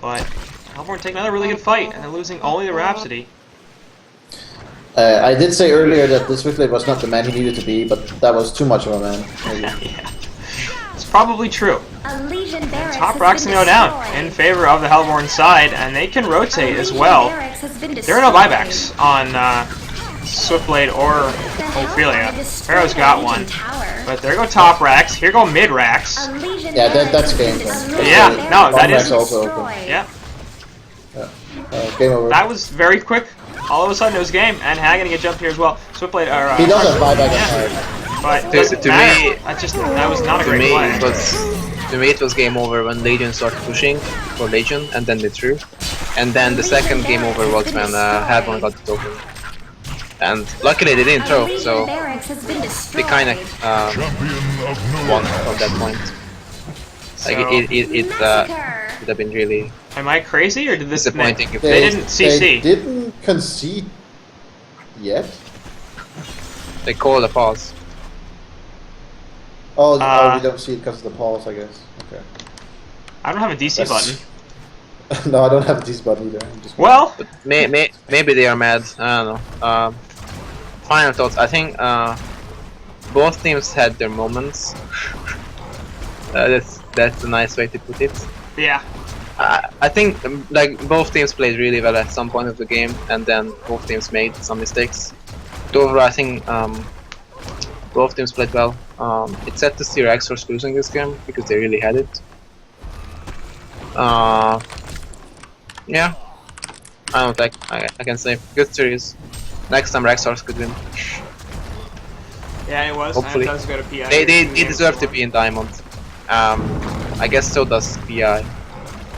But Hellborn taking another really good fight, and they're losing only the Rhapsody. I did say earlier that the Swiftblade was not the man he needed to be, but that was too much of a man. Yeah, it's probably true. A Legion barracks Top has rocks been go down destroyed. in favor of the Hellborn side, and they can rotate as well. There are no buybacks on Swiftblade or Ophelia. Pharaoh's got one. But there go top racks. Here go mid racks. Yeah, that's game plan. Yeah, no, that is. Also open. Yeah, Game over. that was very quick. All of a sudden it was game, and Hag gonna get jumped here as well. Swiftblade, He does have buyback on but To me, that was not a great play. To me, it was game over when Legion started pushing for Legion, and then they threw. And then the second game over was when Hellborn got the token. And luckily they didn't throw, so they kind of won from that point. Like it would have been really Am I crazy, or did this disappointing if they didn't CC? They didn't concede yet. they called a pause. Oh, we don't see it because of the pause, I guess. Okay. I don't have a DC button. No, I don't have a DC button either. I'm just Well, But maybe they are mad. I don't know. Final thoughts. I think both teams had their moments. That's a nice way to put it. yeah. I think like both teams played really well at some point of the game, and then both teams made some mistakes. But overall, I think both teams played well. It's sad to see REXXARS losing this game because they really had it. Yeah, I don't think I can say good series. Next time REXXARS could win. Yeah, it was. Hopefully. And it does go to PI. They deserve to be in Diamond. I guess so does PI.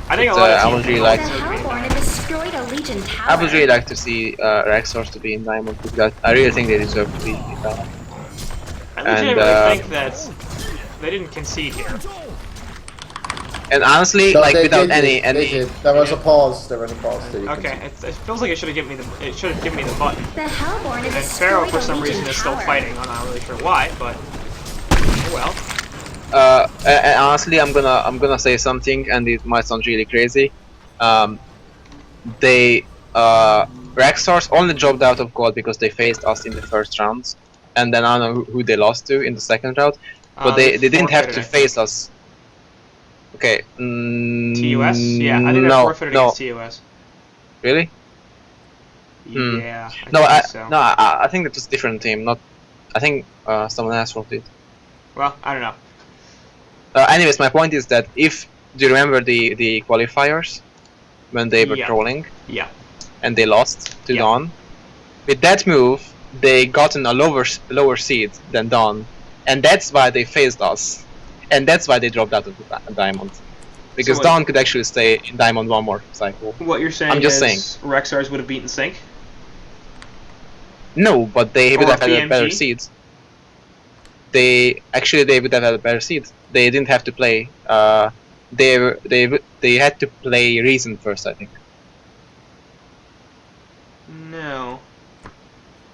I think But, a lot of I teams would really want like it The to be Hellborn done. have destroyed a Legion tower. I would really like to see REXXARS to be in Diamond because I really think they deserve to be in Diamond. I legitimately And, think that they didn't concede here. And honestly, No, like they without did, any they did. There was a pause. There was a pause. They didn't Okay, concede. it feels like it should have given me the button. The Hellborn have And Pharaoh, destroyed for a some Legion reason, is still tower. fighting. I'm not really sure why, but oh well. And honestly, I'm gonna say something, and it might sound really crazy. REXXARS only dropped out of gold because they faced us in the first round, and then I don't know who they lost to in the second round. But they didn't have to forfeited, I think. face us. Okay. TUS? Yeah, I think they no, forfeited no, against TUS. really? Hmm. Yeah, No, I think so. I think it was a different team. Not, I think someone else wrote it. Well, I don't know. Anyways, my point is that if do you remember the qualifiers when they were Yeah. trolling Yeah. and they lost to Yeah. Dawn? With that move, they gotten a lower seed than Dawn, and that's why they faced us. and that's why they dropped out of the Diamond. Because So Dawn could actually stay in Diamond one more cycle. What you're saying I'm just is REXXARS would have beaten Sync? No, but they would Or have had a better BMG? seed. They would have had a better seed. They didn't have to play. They had to play Reason first, I think. No.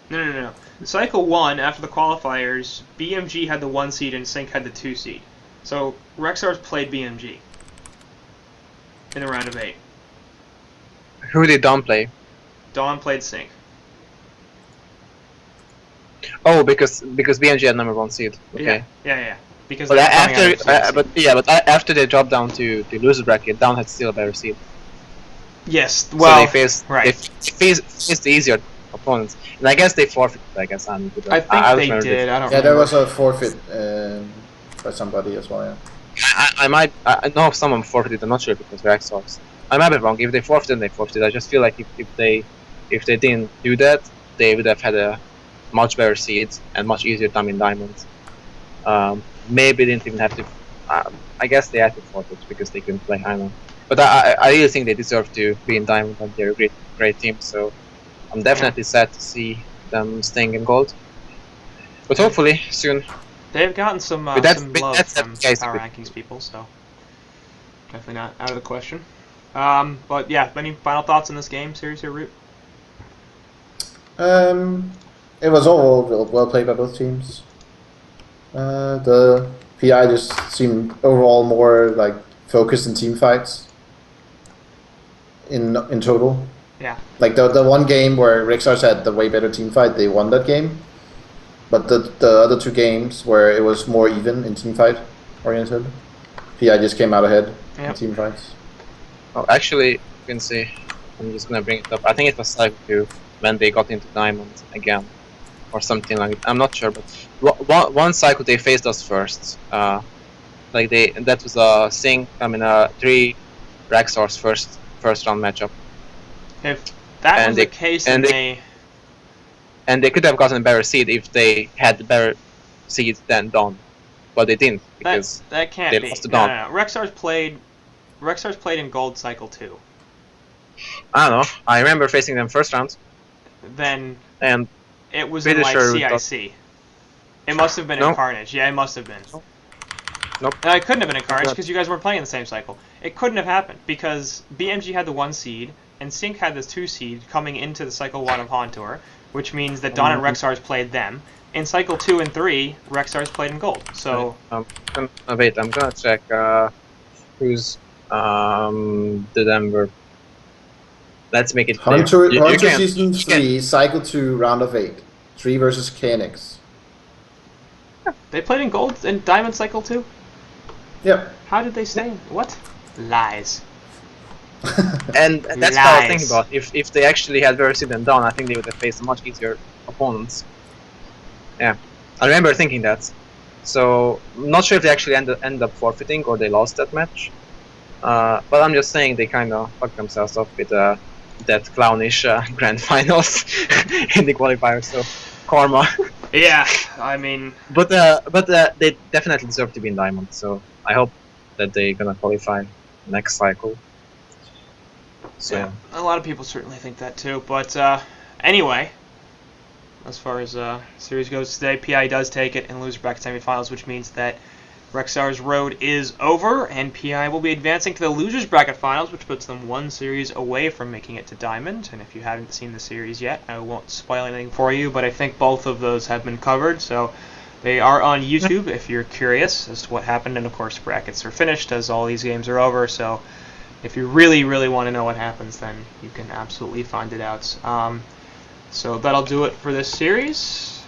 No. Cycle 1, after the qualifiers, BMG had the 1 seed and Sync had the 2 seed. So REXXARS played BMG in the round of 8. Who did Dawn play? Dawn played Sync. Oh, because BMG had number 1 seed. Okay. Yeah. Because But they were coming out of the seed. after they dropped down to the loser bracket, Dawn had still a better seed. Yes, well, so they faced the easier opponents, and I guess they forfeited. I think I they did. I don't. Yeah, remember. there was a forfeit by somebody as well. Yeah. I know if someone forfeited. I'm not sure if it was REXXARS. I might be wrong. If they forfeited, they forfeited. I just feel like if they didn't do that, they would have had a much better seed and much easier time in Diamonds. Maybe they didn't even have to. I guess they had to forfeit because they couldn't play. I don't know. But I really think they deserve to be in Diamond, and they're a great team. So I'm definitely sad to see them staying in gold. But hopefully soon. They've gotten some love from Power Rankings people, so definitely not out of the question. But yeah, any final thoughts on this game series here, Root? It was all well played by both teams. The PI just seemed overall more like focused in team fights. In total. Yeah. Like the one game where REXXARS had the way better team fight, they won that game. But the other 2 games where it was more even in team fight oriented, PI just came out ahead in team fights. Oh, actually, you can see. I'm just gonna bring it up. I think it was Cycle 2 when they got into Diamond again, or something like that. I'm not sure, but one cycle they faced us first. That was a Sync. 3 REXXARS first round matchup. If that was the case, then they could have gotten a better seed if they had the better seed than Dawn, but they didn't because that can't they be. lost to Dawn. No. REXXARS played in Gold Cycle 2. I don't know. I remember facing them first round. Then and it was in like CIC. It must have been in Carnage. Yeah, it must have been. Nope. No, it couldn't have been in Carnage because you guys weren't playing in the same cycle. It couldn't have happened because BMG had the 1 seed and Sync had the 2 seed coming into the Cycle 1 of HoN Tour, which means that Dawn and REXXARS played them. In Cycle 2 and 3, REXXARS played in Gold. So. Wait, I'm gonna check who's the Denver. Let's make it clear. HoN Tour Season 3, Cycle 2, Round of 8. 3 versus KNX. They played in Gold and Diamond Cycle 2? Yep. How did they stay? What? Lies. and that's what I was thinking about. If they actually had Versid and Dawn, I think they would have faced much easier opponents. Yeah, I remember thinking that. So I'm not sure if they actually end up forfeiting or they lost that match. But I'm just saying they kind of fucked themselves up with that clownish grand finals in the qualifiers. So karma. Yeah, I mean. But they definitely deserve to be in Diamond. So I hope that they're gonna qualify next cycle. So yeah, a lot of people certainly think that too. But anyway, as far as series goes today, PI does take it in loser bracket semifinals, which means that REXXARS' road is over, and PI will be advancing to the losers bracket finals, which puts them 1 series away from making it to Diamond. And if you haven't seen the series yet, I won't spoil anything for you, but I think both of those have been covered, so they are on YouTube if you're curious as to what happened. And of course, brackets are finished as all these games are over, so if you really, really want to know what happens, then you can absolutely find it out. So that'll do it for this series.